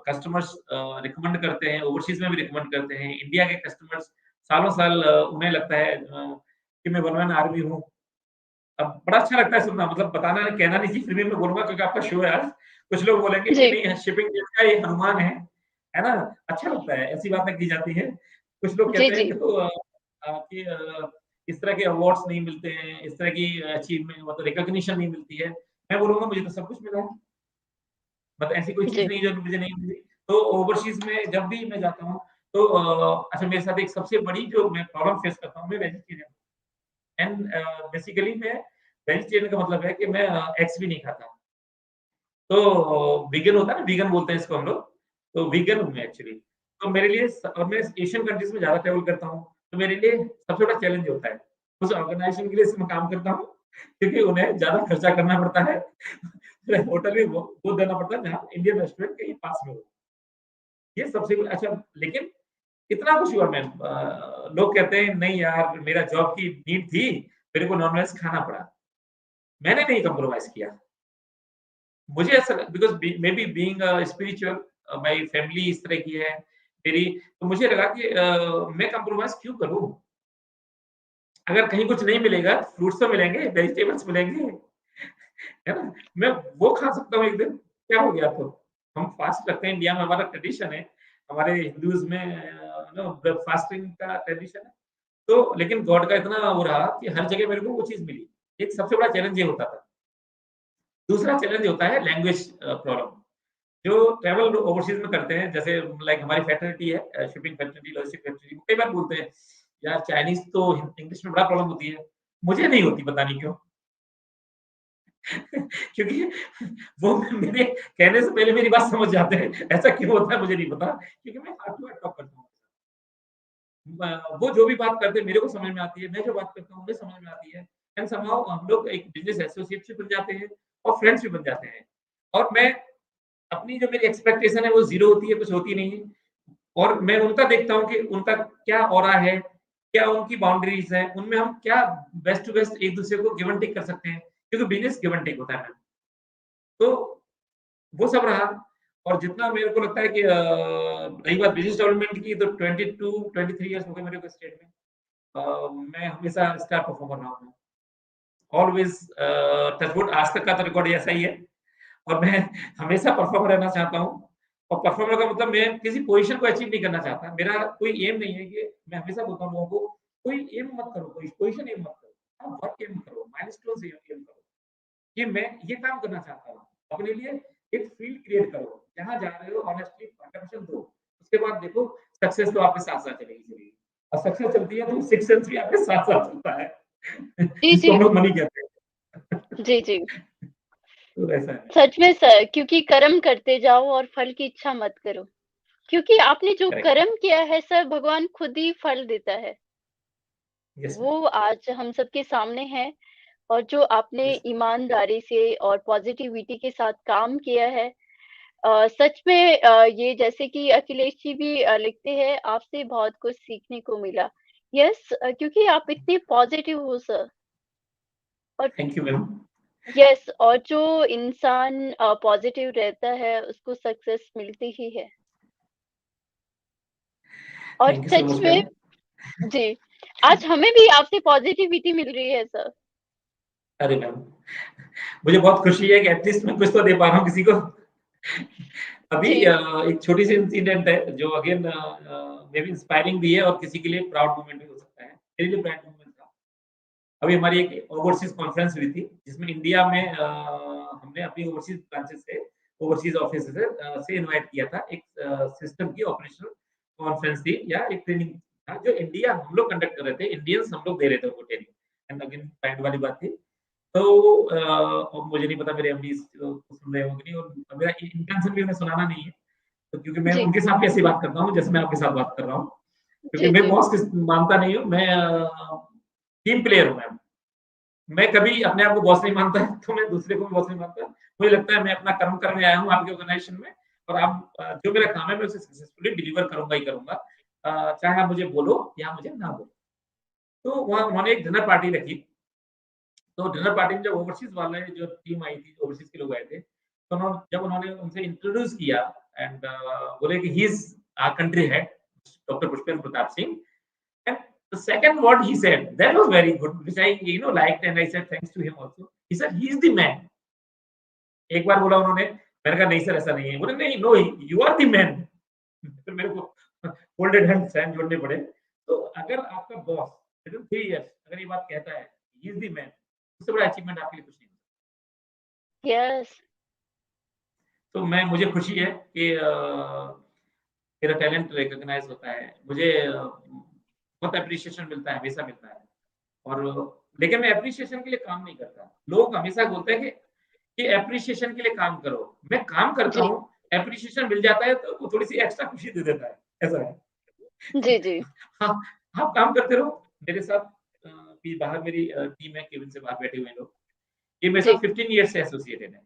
कस्टमर्स रिकमेंड करते हैं, ओवरसीज़ में भी रिकमेंड करते हैं। इंडिया के कस्टमर्स सालों-साल उन्हें लगता है कि मैं वन मैन आर्मी हूँ। अब बड़ा अच्छा लगता है सुनना मतलब बताना कहना नहीं चाहिए फिर भी मैं बोलूँगा क्योंकि आपका शो है आज। कुछ लोग बोलेंगे कि जी, नहीं शिपिंग का ये हनुमान है ना? अच्छा लगता है, ऐसी बातें की जाती हैं। कुछ लोग जी, कहते हैं जी। कि कि इस तरह के अवार्ड्स नहीं मिलते हैं, इस तरह की अचीवमेंट मतलब रिकॉग्निशन नहीं मिलती है। मैं बोलूँगा मुझे तो सब कुछ मिला है। मतलब ऐसी कोई चीज़ जी, नहीं जो मुझे नहीं मिली। तो ओवरसीज़ में जब भी मैं जाता हूँ तो अच्छा मेरे साथ एक सबसे बड़ी जो मैं प्रॉब्लम फेस करता हूँ, मैं वेजिटेरियन हूँ एंड बेसिकली मैं वेजिटेरियन का मतलब है कि मैं एग्स भी नहीं खाता। तो वीगन होता है ना, वीगन बोलते हैं इसको हम लोग, तो वीगन हूँ मैं एक्चुअली। तो मेरे लिए और मैं एशियन कंट्रीज़ में ज़्यादा ट्रैवल करता हूँ, तो मेरे लिए सबसे बड़ा चैलेंज होता है। उस ऑर्गनाइज़ेशन के लिए मैं काम करता हूँ, क्योंकि उन्हें ज़्यादा खर्चा करना पड़ता है। होटल भी वो देना पड़ता है जहाँ इंडियन रेस्टोरेंट कहीं पास में हो। ये सबसे अच्छा लेकिन इतना कुछ हुआ मैम लोग कहते हैं नहीं यार मेरा जॉब की नीड थी, मेरे को नॉन-वेज खाना पड़ा। मैंने नहीं कॉम्प्रोमाइज़ किया। मुझे ऐसा because may be being spiritual my family इस तरह की है मेरी, तो मुझे लगा कि मैं कॉम्प्रोमाइज़ क्यों करूँ? अगर कहीं कुछ नहीं मिलेगा, फ्रूट्स तो मिलेंगे, वेजिटेबल्स मिलेंगे, है ना? मैं वो खा सकता हूँ एक दिन, क्या हो गया तो? हम फास्ट रखते हैं, इंडिया में हमारा ट्रेडिशन है, हमारे हिंदूज़ में फास्टिंग का ट्रेडिशन है। तो लेकिन गॉड का इतना वो रहा कि हर जगह मेरे को वो चीज़ मिली। एक सबसे बड़ा चैलेंज ये होता था। दूसरा चैलेंज होता है लैंग्वेज प्रॉब्लम। जो ट्रैवल ओवरसीज में करते हैं, जैसे लाइक हमारी फैटर्निटी है, शिपिंग फैटर्निटी, लॉजिस्टिक फैटर्निटी, कई बार बोलते हैं, यार चाइनीज़ तो इंग्लिश में बड़ा प्रॉब्लम होती है। मुझे नहीं होती, पता नहीं क्यों? क्योंकि वो मेरे कहने से पहले मेरी बात समझ जाते हैं। ऐसा क्यों होता है मुझे नहीं पता, क्योंकि मैं हार्ट टू हार्ट टॉक करता हूँ। वो जो भी बात करते हैं मेरे को समझ में आती है, मैं जो बात करता हूँ उन्हें समझ में आती है, एंड समहाउ हम लोग एक बिज़नेस एसोसिएट्स भी बन जाते हैं और फ्रेंड्स भी बन जाते हैं। और मैं अपनी जो मेरी एक्सपेक्टेशन है वो ज़ीरो होती है, कुछ होती नहीं है। और मैं उनका देखता हूँ कि उनका क्या ऑरा है, क्या उनकी बाउंड्रीज़ हैं, उनमें हम क्या बेस्ट टू बेस्ट एक-दूसरे को गिव एंड टेक कर सकते हैं, क्योंकि बिज़नेस गिव एंड टेक होता है। तो वो सब रहा। और जितना मेरे को लगता है कि रही बात बिज़नेस डेवलपमेंट की, तो 22-23 इयर्स हो गए मेरे को स्टेट में। मैं हमेशा स्टार परफॉर्मर रहा हूँ। ऑलवेज़ टच वुड, आज तक का तो रिकॉर्ड ऐसा ही है। और मैं हमेशा परफॉर्मर रहना चाहता हूँ। और परफॉर्मर का मतलब मैं किसी पोज़ीशन को अचीव नहीं करना चाहता। मेरा कोई एम नहीं है कि मैं हमेशा बोलता हूँ लोगों को, कोई एम मत करो, कोई पोज़ीशन एम मत करो। आप वर्क एम करो, माइलस्टोन्स एम करो। कि मैं ये काम करना चाहता हूँ। अपने लिए एक फ़ील्ड क्रिएट करो। जहाँ जा रहे हो ऑनेस्टली कंट्रीब्यूशन दो। उसके बाद देखो सक्सेस तो आपके साथ-साथ चलेगी चलेगी। और सक्सेस चलती है तो सिक्स्थ सेंस भी आपके साथ-साथ चलता है। जी, जिसको जी। हम लोग मनी कहते हैं। जी, जी। तो ऐसा है। सच में सर, क्योंकि कर्म करते जाओ और फल की इच्छा मत करो। क्योंकि आपने जो करेक्ट। कर्म किया है सर, भगवान खुद ही फल देता है। Yes ma'am. वो आज हम सबके सामने है। और जो आपने यस। ईमानदारी से और पॉज़िटिविटी के साथ काम किया है, सच में ये जैसे कि अखिलेश जी भी लिखते हैं, आपसे बहुत कुछ सीखने को मिला। यस, क्योंकि आप इतने पॉज़िटिव हो सर। और थैंक यू मैम। यस, और जो इंसान पॉज़िटिव रहता है, उसको सक्सेस मिलती ही है। और thank you so such much में मैम। जी, आज हमें भी आपसे पॉज़िटिविटी मिल रही है सर। अरे मैम, मुझे बहुत खुशी है कि एटलीस्ट मैं कुछ तो दे पा रहा हूँ किसी को। अभी जी, एक छोटी-सी इंसिडेंट है जो अगेन मे बी इंस्पायरिंग भी है और किसी के लिए प्राउड मोमेंट भी हो सकता है। मेरे लिए प्राउड मोमेंट था। अभी हमारी एक ओवरसीज़ कॉन्फ्रेंस हुई थी, जिसमें इंडिया में हमने अपनी ओवरसीज़ ब्रांचेज़ से, ओवरसीज़ ऑफिस से इनवाइट किया था। एक सिस्टम की ऑपरेशनल कॉन्फ्रेंस थी या एक ट्रेनिंग था, जो इंडिया हम लोग कंडक्ट कर रहे थे, इंडियंस हम लोग दे रहे थे उनको ट्रेनिंग। एंड अगेन प्राइड वाली बात थी। तो अब मुझे नहीं पता मेरे एमडीज़ सुन रहे हों कि नहीं, और मेरा इंटेंशन भी उन्हें सुनाना नहीं है। तो क्योंकि मैं जी, उनके साथ भी ऐसी बात करता हूँ, जैसे मैं आपके साथ बात कर रहा हूँ। क्योंकि जी, मैं जी। बॉस किस मानता नहीं हूँ, मैं टीम प्लेयर हूँ मैं। मैं कभी अपने आप को बॉस नहीं मानता, तो मैं दूसरे को भी बॉस नहीं मानता। मुझे लगता है मैं अपना कर्म करने आया हूँ आपकी ऑर्गनाइज़ेशन में, और आप जो मेरा काम है मैं उसे सक्सेसफुली डिलीवर करूँगा ही करूँगा। चाहे आप मुझे बोलो या मुझे ना बोलो। तो वहाँ उन्होंने एक डिनर पार्टी रखी। तो डिनर पार्टी में जब ओवरसीज़ वाले जो टीम आई थी, ओवरसीज़ के लोग आए थे, तो जब उन्होंने उनसे इंट्रोड्यूस किया एंड बोले कि he is our country head, doctor Pushpendra Pratap Singh. And the second word he said that was very good, which I liked, and I said thanks to him also. He said he is the man. एक बार बोला उन्होंने, मैंने कहा नहीं sir ऐसा नहीं है। बोले नहीं, no, you are the man. फिर मेरे को फोल्डेड हैंड्स हैंड जोड़ने पड़े। तो अगर आपका बॉस विदिन 3 इयर्स अगर ये बात कहता है, ही इज़ द मैन, उससे बड़ा अचीवमेंट आपके लिए कुछ नहीं। यस, तो मैं मुझे खुशी है कि मेरा टैलेंट रिकॉग्नाइज़ होता है। मुझे बहुत एप्रिसिएशन मिलता है, हमेशा मिलता है। और लेकिन मैं एप्रिसिएशन के लिए काम नहीं करता। लोग हमेशा बोलते हैं कि एप्रिसिएशन के लिए काम करो। मैं काम करता जी, हूँ, एप्रिसिएशन मिल जाता है तो वो थोड़ी-सी एक्स्ट्रा खुशी दे देता है, ऐसा है। जी, जी, हाँ, आप काम करते रहो। मेरे साथ भी बाहर मेरी टीम है, केबिन से बाहर बैठे हुए हैं लोग। ये मेरे साथ जी। 15 ईयर से एसोसिएटेड है।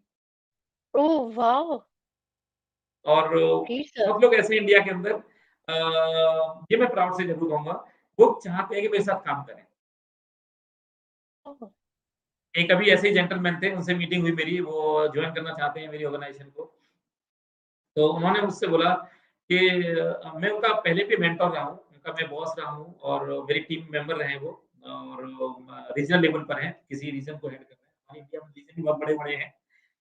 Oh wow! और ग्रेट सर। बहुत लोग ऐसे हैं इंडिया के अंदर, ये मैं प्राउड से ज़रूर कहूँगा, वो चाहते हैं कि मेरे साथ काम करें। ओह! एक अभी ऐसे ही जेंटलमैन थे, उनसे मीटिंग हुई मेरी, वो जॉइन करना चाहते हैं मेरी ऑर्गनाइज़ेशन को। तो उन्होंने मुझसे बोला कि मैं उनका पहले भी मेंटर रहा हूँ, उनका मैं बॉस रहा हूँ और मेरी टीम मेंबर रहे वो, और रीजनल लेवल पर हैं, किसी रीजन को हेड कर रहे हैं। हमारे इंडिया में रीजन भी बहुत बड़े-बड़े हैं,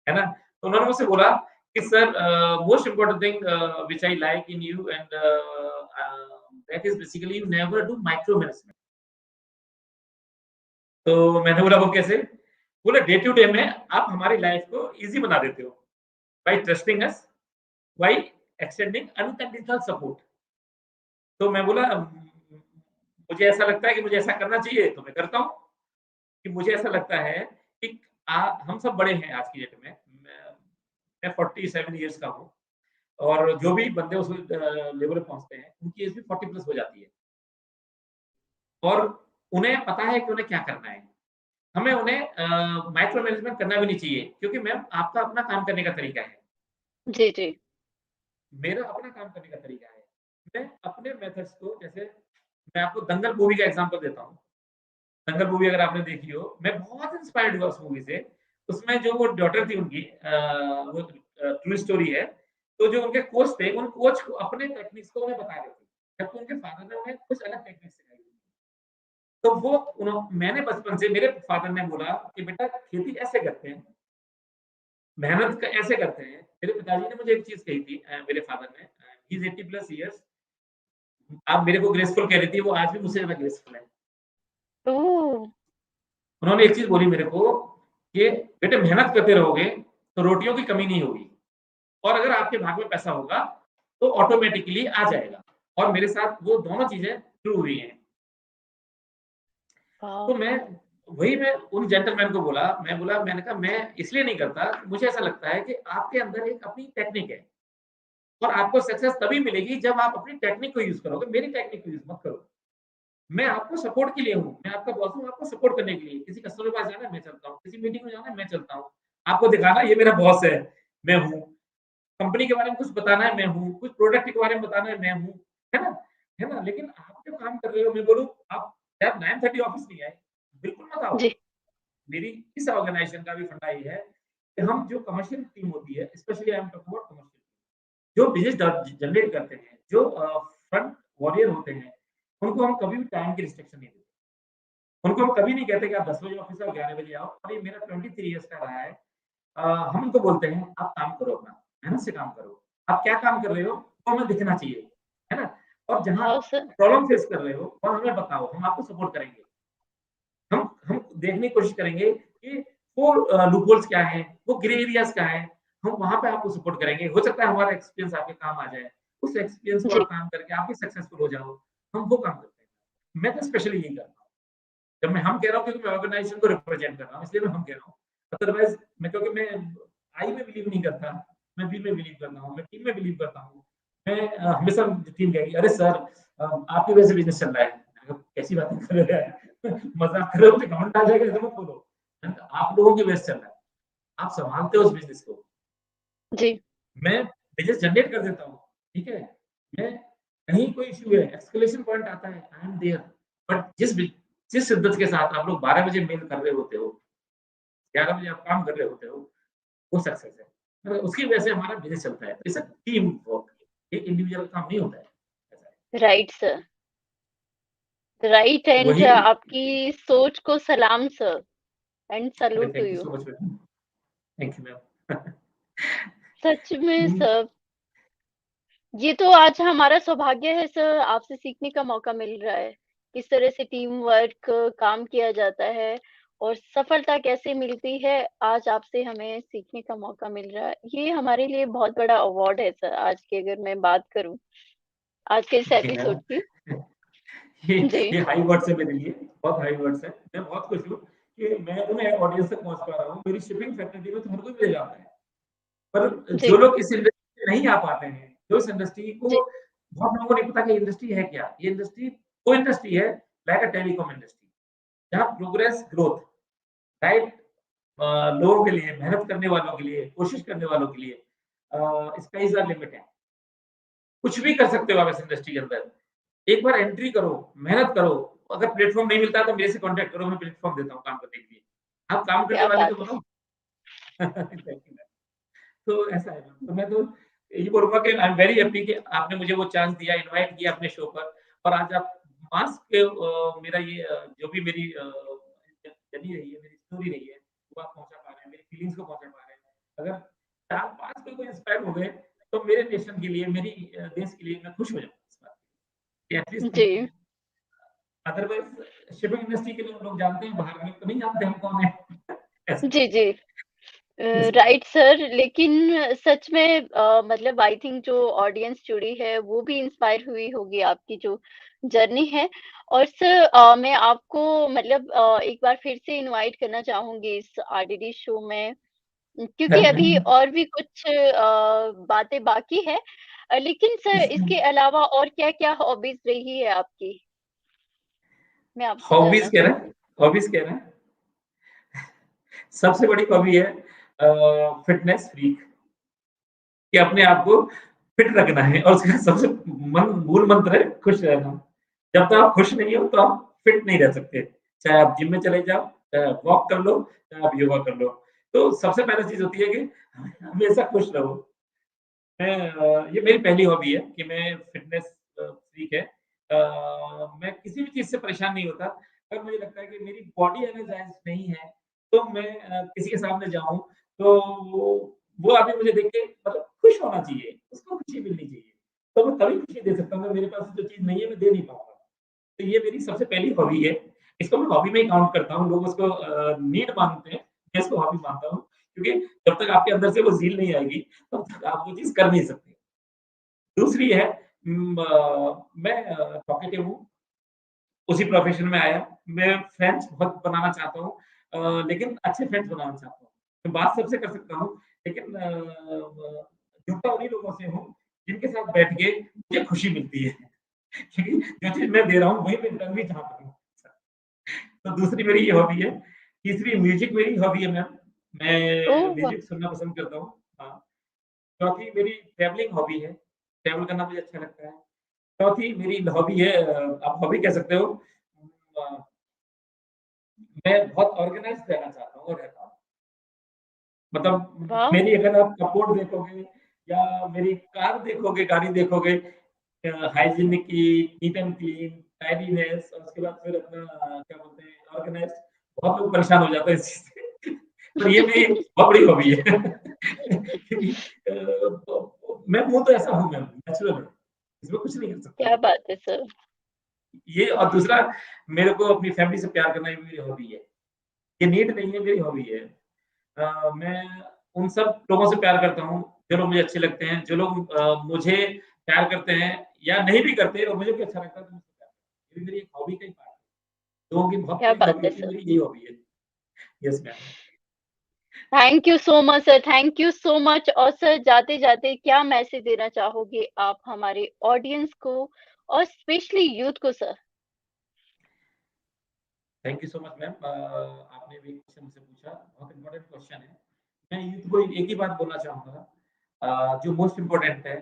है ना? तो उन्होंने मुझसे बोला कि sir, most important thing which I like in you and that is basically you never do micro management. तो मैंने बोला वो कैसे? बोले डे टू डे में आप हमारी लाइफ को ईज़ी बना देते हो by trusting us, why extending unconditional support. तो मैं बोला मुझे ऐसा लगता है कि मुझे ऐसा करना चाहिए तो मैं करता हूँ, कि मुझे ऐसा लगता है कि हम सब बड़े हैं आज की डेट में। मैं 47 इयर्स का हूँ और जो भी बंदे उस लेवल पे पहुँचते हैं, उनकी एज भी 40 प्लस हो जाती है और उन्हें पता है कि उन्हें क्या करना है। हमें उन्हें माइक्रो मैनेजमेंट करना भी नहीं चाहिए क्योंकि मैम आपका अपना काम करने का तरीका है। जी, जी। मेरा अपना काम करने का तरीका है। मैं अपने मेथड्स को जैसे मैं आपको दंगल मूवी का एग्ज़ाम्पल देता हूँ। दंगल मूवी अगर आपने देखी हो, मैं बहुत इंस्पायर्ड हुआ उस मूवी से। उसमें जो वो डॉटर थी उनकी वो ट्रू स्टोरी है। तो जो उनके कोच थे, उन कोच को अपने टेक्निक्स को उन्हें बता रहे थे। जबकि उनके फादर ने उन्हें कुछ अलग टेक्निक्स सिखाई थी। तो वो मैंने बचपन से मेरे फादर ने बोला कि बेटा खेती ऐसे करते हैं, मेहनत क ऐसे करते हैं। मेरे पिताजी ने मुझे एक चीज़ कही थी मेरे फादर ने ही इज़ 80 प्लस इयर्स आप मेरे को ग्रेसफुल कह रही थी, वो आज भी मुझसे ज़्यादा ग्रेसफुल है। ओह! उन्होंने एक चीज़ बोली मेरे को कि बेटे मेहनत करते रहोगे, तो रोटियों की कमी नहीं होगी और अगर आपके भाग में पैसा होगा, तो ऑटोमैटिकली आ जाएगा और मेरे साथ वो दोनों चीज़ें ट्रू हुई हैं। तो वाओ! मैं उन जेंटलमैन को बोला, मैंने कहा मैं इसलिए नहीं करता, मुझे ऐसा लगता है कि आपके अंदर एक अपनी टेक्निक है और आपको सक्सेस तभी मिलेगी जब आप अपनी टेक्निक को यूज़ करोगे, मेरी टेक्निक को यूज़ मत करो। मैं आपको सपोर्ट के लिए हूँ, मैं आपका बॉस हूँ, आपको सपोर्ट करने के लिए। किसी कस्टमर के पास जाना है, मैं चलता हूँ, किसी मीटिंग में जाना है, मैं चलता हूँ। आपको दिखाना है ये मेरा बॉस है, मैं हूँ। कंपनी के बारे में कुछ बताना है, मैं हूँ। कुछ प्रोडक्ट के बारे में बताना है, मैं हूँ। है ना? है ना? लेकिन आप जो काम कर रहे हो, मैं बोलूँ आप 9:30 ऑफिस नहीं आए, बिल्कुल मत आओ। जी, मेरी इस ऑर्गनाइज़ेशन का भी फंडा ये है कि हम जो कमर्शियल टीम होती है, specially I am talking about commercial जो बिज़नेस जनरेट करते हैं, जो फ्रंट वॉरियर होते हैं, उनको हम कभी भी टाइम की रिस्ट्रिक्शन नहीं देते। उनको हम कभी नहीं कहते कि आप 10 बजे ऑफिस आओ, 11 बजे आओ और ये मेरा 23 इयर्स का रहा है। हम उनको बोलते हैं, आप काम करो अपना, मेहनत से काम करो। आप क्या काम कर रहे हो, वो हमें दिखना चाहिए, है ना? और जहाँ वाओ आप सर! प्रॉब्लम फेस कर रहे हो, वहाँ हमें बताओ, हम आपको सपोर्ट करेंगे। हम देखने की कोशिश करेंगे कि वो लूपहोल्स क्या हैं, वो ग्रे एरियाज़ क्या हैं, हम वहाँ पे आपको सपोर्ट करेंगे। हो सकता है हमारा एक्सपीरियंस आपके काम आ जाए। उस एक्सपीरियंस को जी, आप काम करके आप भी सक्सेसफुल हो जाओ, हम वो काम करते हैं। मैं तो स्पेशली यही करता हूँ। जब मैं हम कह रहा हूँ क्योंकि मैं ऑर्गनाइज़ेशन को रिप्रेजेंट कर रहा हूँ, इसलिए मैं हम कह रहा हूँ। अदरवाइज़ क्योंकि मैं आई में बिलीव नहीं करता, मैं वी में बिलीव करता हूँ, मैं टीम में बिलीव करता हूँ। मैं हमेशा टीम कहेगी, "अरे सर आपकी वजह से बिज़नेस चल रहा है।" मैंने कहा, "कैसी बातें कर रहे हो यार? मज़ाक कर रहे हो, मुझे घमंड आ जाएगा, ऐसे मत बोलो।" मैंने कहा, "आप लोगों की वजह से चल रहा है। आप सँभालते हो उस बिज़नेस को। जी, मैं बिज़नेस जनरेट कर देता हूँ, ठीक है? मैं कहीं कोई इश्यू है, एस्केलेशन पॉइंट आता है, आई एम देयर। बट जिस शिद्दत के साथ आप लोग 12 बजे मेल कर रहे होते हो, 11 बजे आप काम कर रहे होते हो, वो सक्सेस है। उसकी वजह से हमारा बिज़नेस चलता है। इट्स अ टीम वर्क, एक इंडिविजुअल काम नहीं होता है। ऐसा है। Right sir. राइट एंड वही आपकी सोच को सलाम सर एंड अरे salute to thank you you. So much ma'am. Thank you ma'am. सच में हुँ, सर, ये तो आज हमारा सौभाग्य है सर, आपसे सीखने का मौका मिल रहा है। किस तरह से टीम वर्क काम किया जाता है और सफलता कैसे मिलती है, आज आपसे हमें सीखने का मौका मिल रहा है। ये हमारे लिए बहुत बड़ा अवार्ड है सर, आज की अगर मैं बात करूँ, आज के इस जी मैम। एपिसोड की। ये जी, ये हाई वर्ड्स है मेरे लिए, बहुत हाई वर्ड्स है। मैं बहुत खुश हूँ कि मैं उन्हें ऑडियंस तक पहुँच पा रहा हूँ। मेरी शिपिंग फैकल्टी में तो हर कोई मिल जाता है। पर जी, जो लोग इस इंडस्ट्री में नहीं आ पाते हैं, जो इस इंडस्ट्री को जी, बहुत लोगों को नहीं पता कि इंडस्ट्री है क्या? ये इंडस्ट्री वो इंडस्ट्री है लाइक अ टेलीकॉम इंडस्ट्री, जहाँ प्रोग्रेस, ग्रोथ, राइट? लोगों के लिए, मेहनत करने वालों के लिए, कोशिश करने वालों के लिए स्काई इज़ द लिमिट है। कुछ भी कर सकते हो आप इस इंडस्ट्री के अंदर। एक बार एंट्री करो, मेहनत करो, अगर प्लेटफ़ॉर्म नहीं मिलता है तो मेरे से कॉन्टैक्ट करो, मैं प्लेटफ़ॉर्म देता हूँ काम करने के लिए। आप काम करने क्या वाले तो बात है! बनो। Thank you ma'am. तो ऐसा है मैम, तो मैं तो यही बोलूँगा कि आई एम वेरी हैप्पी कि आपने मुझे वो चांस दिया, इनवाइट किया अपने शो पर और आज आप मास के मेरा ये जो भी मेरी जर्नी रही है, मेरी स्टोरी रही है, वो आप पहुँचा पा रहे हैं, मेरी फीलिंग्स को पहुँचा पा रहे हैं। अगर 4-5 लोग इंस्पायर हो गए, तो मेरे नेशन के लिए, मेरी देश के लिए मैं खुश हो जाऊँगा इस बात पे कि एटलीस्ट जी। अदरवाइज़ शिपिंग इंडस्ट्री के लोग जानते हैं, बाहर के लोग तो नहीं जानते हम कौन हैं। ऐसा है। जी, जी। Yes. राइट सर, लेकिन सच में मतलब आई थिंक जो ऑडियंस जुड़ी है वो भी इंस्पायर हुई होगी आपकी जो जर्नी है। और सर मैं आपको मतलब एक बार फिर से इनवाइट करना चाहूँगी इस आरडीडी शो में, क्योंकि अभी और भी कुछ बातें बाकी है। लेकिन सर इसके अलावा और क्या-क्या हॉबीज़ रही है आपकी? मैं आपसे जानना हॉबीज कह रहे हैं, चाहूँगी। हॉबीज कह रहे हैं। सबसे बड़ी हॉबी है फिटनेस फ्रीक, कि अपने आप को फिट रखना है और उसका सबसे मूल मंत्र है खुश रहना। जब तक आप खुश नहीं हो तो आप फिट नहीं रह सकते। चाहे आप जिम में चले जाओ, चाहे आप वॉक कर लो, चाहे आप योगा कर लो। तो सबसे पहली चीज़ होती है कि हमेशा खुश रहो। ये मेरी पहली हॉबी है कि मैं फ़िटनेस फ्रीक है। मैं किसी भी चीज़ से परेशान नहीं होता। अगर मुझे लगता है कि मेरी बॉडी एनर्जाइज़ नहीं है, तो मैं किसी के सामने जाऊँ, तो वो आदमी मुझे देख के मतलब खुश होना चाहिए, उसको खुशी मिलनी चाहिए। तो मैं तभी खुशी दे सकता हूँ, अगर मेरे पास जो चीज़ नहीं है, मैं दे नहीं पाऊँगा। तो ये मेरी सबसे पहली हॉबी है। इसको मैं हॉबी में ही काउंट करता हूँ। लोग उसको नीड मानते हैं, मैं इसको हॉबी मानता हूँ। क्योंकि जब तक आपके अंदर से वो ज़ील नहीं आएगी, तब तक आप वो चीज़ कर नहीं सकते। दूसरी है मैं टॉकेटिव हूँ, उसी प्रोफ़ेशन में आया। मैं फ्रेंड्स बहुत बनाना चाहता हूँ लेकिन अच्छे फ्रेंड्स बनाना चाहता हूँ। मैं बात सबसे कर सकता हूँ, लेकिन जुड़ता उन्हीं लोगों से हूँ, जिनके साथ बैठ के मुझे खुशी मिलती है। क्योंकि जो चीज़ मैं दे रहा हूँ, वही मैं रिटर्न भी चाहता हूँ। तो दूसरी मेरी ये हॉबी है। तीसरी म्यूज़िक मेरी हॉबी है मैम। मैं ओह! म्यूज़िक सुनना पसंद करता हूँ। हाँ, चौथी मेरी ट्रैवलिंग हॉबी है। ट्रैवल करना मुझे अच्छा लगता है। चौथी मेरी हॉबी है आप हॉबी कह सकते हो अ, मैं बहुत ऑर्गेनाइज़्ड रहना चाहता हूँ और रहता हूँ। मतलब वाओ! मेरी अगर आप कपबोर्ड देखोगे या मेरी कार देखोगे, गाड़ी देखोगे hygienic neat and clean, tidiness और उसके बाद फिर अपना क्या बोलते हैं ऑर्गेनाइज़्ड बहुत लोग परेशान हो जाते हैं इस चीज़ से। पर ये मेरी बहुत बड़ी हॉबी है। क्योंकि मैं हूँ तो ऐसा हूँ मैं, नेचुरल है। इसमें कुछ नहीं कर सकता क्या मैं। बात है सर। ये और दूसरा मेरे को अपनी फैमिली से प्यार करना ये मेरी हॉबी है। ये नीड नहीं है, मेरी हॉबी है। मैं उन सब लोगों से प्यार करता हूँ, जो लोग मुझे अच्छे लगते हैं, जो लोग मुझे प्यार करते हैं या नहीं भी करते और मुझे भी अच्छा लगता है तो मैं उससे प्यार करता हूँ। ये मेरी एक हॉबी का ही पार्ट है। लोगों की बहुत क्या बड़ी बात हॉबी है होती है, सर। मेरी यही हॉबी है। Yes ma'am. Thank you so much sir, thank you so much. और सर जाते-जाते क्या मैसेज देना चाहोगे आप हमारे ऑडियंस को और स्पेशली यूथ को sir? Thank you so much ma'am. आपने भी क्वेश्चन मुझसे पूछा, बहुत इम्पोर्टेंट क्वेश्चन है। मैं यूथ को एक ही बात बोलना चाहूँगा जो मोस्ट इम्पोर्टेंट है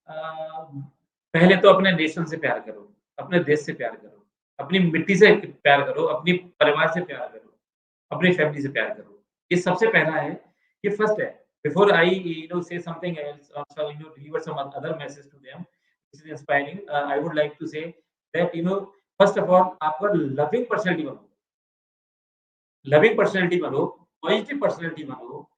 पहले तो अपने नेशन से प्यार करो, अपने देश से प्यार करो, अपनी मिट्टी से प्यार करो, अपनी परिवार से प्यार करो, अपनी फैमिली से प्यार करो। ये सबसे पहला है, ये फर्स्ट है। Before I say something else और deliver some other message to them, this is inspiring. I would like to say that first of all आपको लविंग पर्सनैलिटी बनो। लविंग पर्सनैलिटी बनो, पॉजिटिव पर्सनैलिटी बनो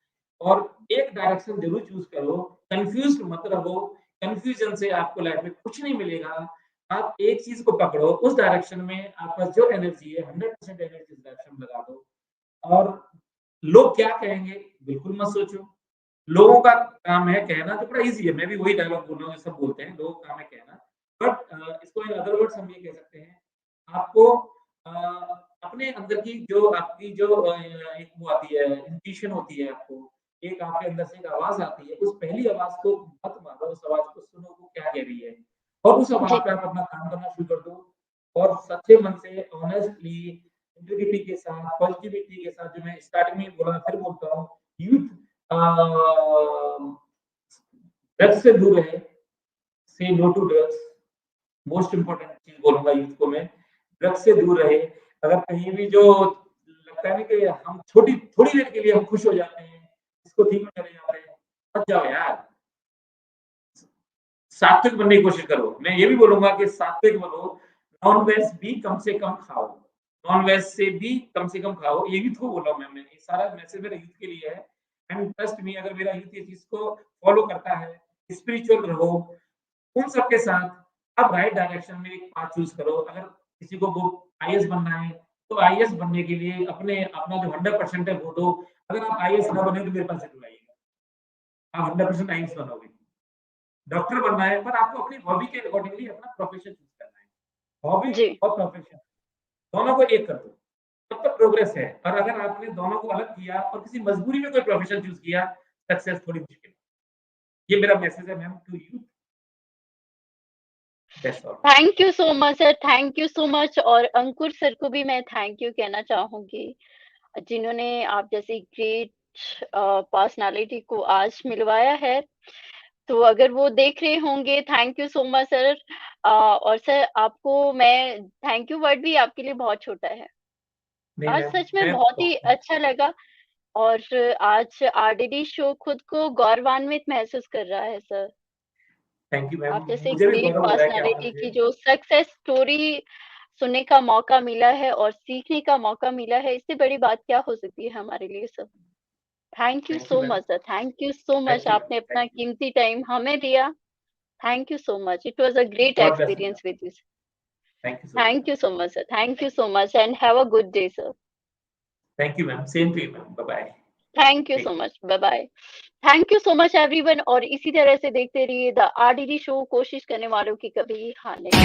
और एक डायरेक्शन ज़रूर choose करो, confused मत रहो, कन्फ्यूज़न से आपको लाइफ़ में कुछ नहीं मिलेगा। आप एक चीज़ को पकड़ो, उस डायरेक्शन में आपका जो एनर्जी है 100% एनर्जी उस डायरेक्शन में लगा दो और लोग क्या कहेंगे, बिल्कुल मत सोचो। लोगों का काम है कहना तो बड़ा ईज़ी है, मैं भी वही डायलॉग बोल रहा हूँ, सब बोलते हैं, लोगों का काम है कहना। बट इसको इन अदर वर्ड्स हम ये कह सकते हैं, आपको अ, अपने अंदर की जो आपकी जो एक वो आती है, इंट्यूशन होती है आपको, एक आपके अंदर से एक आवाज़ आती है, उस पहली आवाज़ को मत मारो, उस आवाज़ को सुनो, वो क्या कह रही है और उस आवाज़ जी, पे आप अपना काम करना शुरू कर दो और सच्चे मन से ऑनेस्टली, इंटीग्रिटी के साथ, पॉजिटिविटी के साथ जो मैं स्टार्टिंग में ही बोला, फिर बोलता हूँ, यूथ अ, ड्रग्स से दूर रहे, say no to drugs, most important चीज़ बोलूँगा यूथ को मैं, ड्रग्स से दूर रहे। अगर कहीं भी जो लगता है ना कि हम छोटी थोड़ी देर के लिए हम खुश हो जाते हैं, इसको ठीक में चले जाते हैं, मत जाओ यार। सात्विक बनने की कोशिश करो। मैं ये भी बोलूँगा कि सात्विक बनो, नॉन-वेज भी कम से कम खाओ। नॉन-वेज से भी कम से कम खाओ। ये यूथ को बोल रहा हूँ मैं। ये सारा मैसेज मेरा यूथ के लिए है एंड ट्रस्ट मी अगर मेरा यूथ ये चीज़ को फॉलो करता है, स्पिरिचुअल रहो, उन सब के साथ आप राइट डायरेक्शन में एक पाथ चूज़ करो। अगर किसी को वो आईएएस बनना है, तो आईएएस बनने के लिए अपना जो 100% है वो दो। अगर आप आईएएस ना बने तो मेरे पास जरूर आइएगा, आप 100% आईएएस बनोगे। डॉक्टर बनना है पर आपको अपनी हॉबी के अकॉर्डिंगली अपना प्रोफेशन चूज करना है। हॉबी जी। और प्रोफेशन दोनों को एक कर दो, तब तक प्रोग्रेस है। और अगर आपने दोनों को अलग किया और किसी मजबूरी में कोई प्रोफेशन चूज किया, सक्सेस थोड़ी मुश्किल है। ये मेरा मैसेज है ma'am to youth. That's all. Thank you so much sir, thank you so much. और अंकुर सर को भी मैं थैंक यू कहना चाहूँगी, जिन्होंने आप जैसी ग्रेट पर्सनैलिटी को आज मिलवाया है। तो अगर वो देख रहे होंगे, thank you so much sir. और सर आपको मैं थैंक यू वर्ड भी आपके लिए बहुत छोटा है। नहीं आज मैम, सच में मैं बहुत ही अच्छा लगा और आज आरडीडी शो खुद को गौरवान्वित महसूस कर रहा है सर। थैंक यू मैम, आप जैसे मुझे भी ग्रेट गौरव हो रहा है कि आपने पर्सनैलिटी की मुझे जो सक्सेस स्टोरी सुनने का मौका मिला है और सीखने का मौका मिला है, इससे बड़ी बात क्या हो सकती है हमारे लिए sir. Thank you thank you so ma'am, much sir, thank you so much. Thank you ma'am, आपने अपना थैंक यू। कीमती टाइम हमें दिया। Thank you so much. It was a great God bless you ma'am, experience with you. Thank you so much. Thank you so much sir, thank you so much and have a good day sir. Thank you ma'am, same to you ma'am, bye bye. Thank you so much, bye bye. Thank you so much everyone. और इसी तरह से देखते रहिए the RDD show, कोशिश करने वालों की कभी हार नहीं।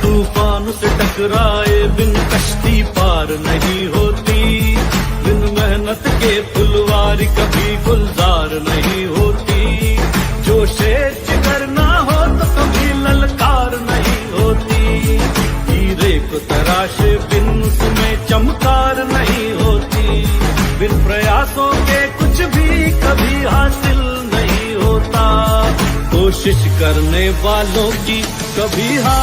तूफान से टकराए बिन कश्ती पार नहीं होती, बिन मेहनत के फुलवारी कभी गुलजार नहीं होती। जो शेर जिगर ना हो तो कभी ललकार नहीं होती, हीरे को तराशे बिन उसमें चमकार नहीं होती। बिन प्रयासों के कुछ भी कभी हासिल नहीं होता, कोशिश करने वालों की कभी हार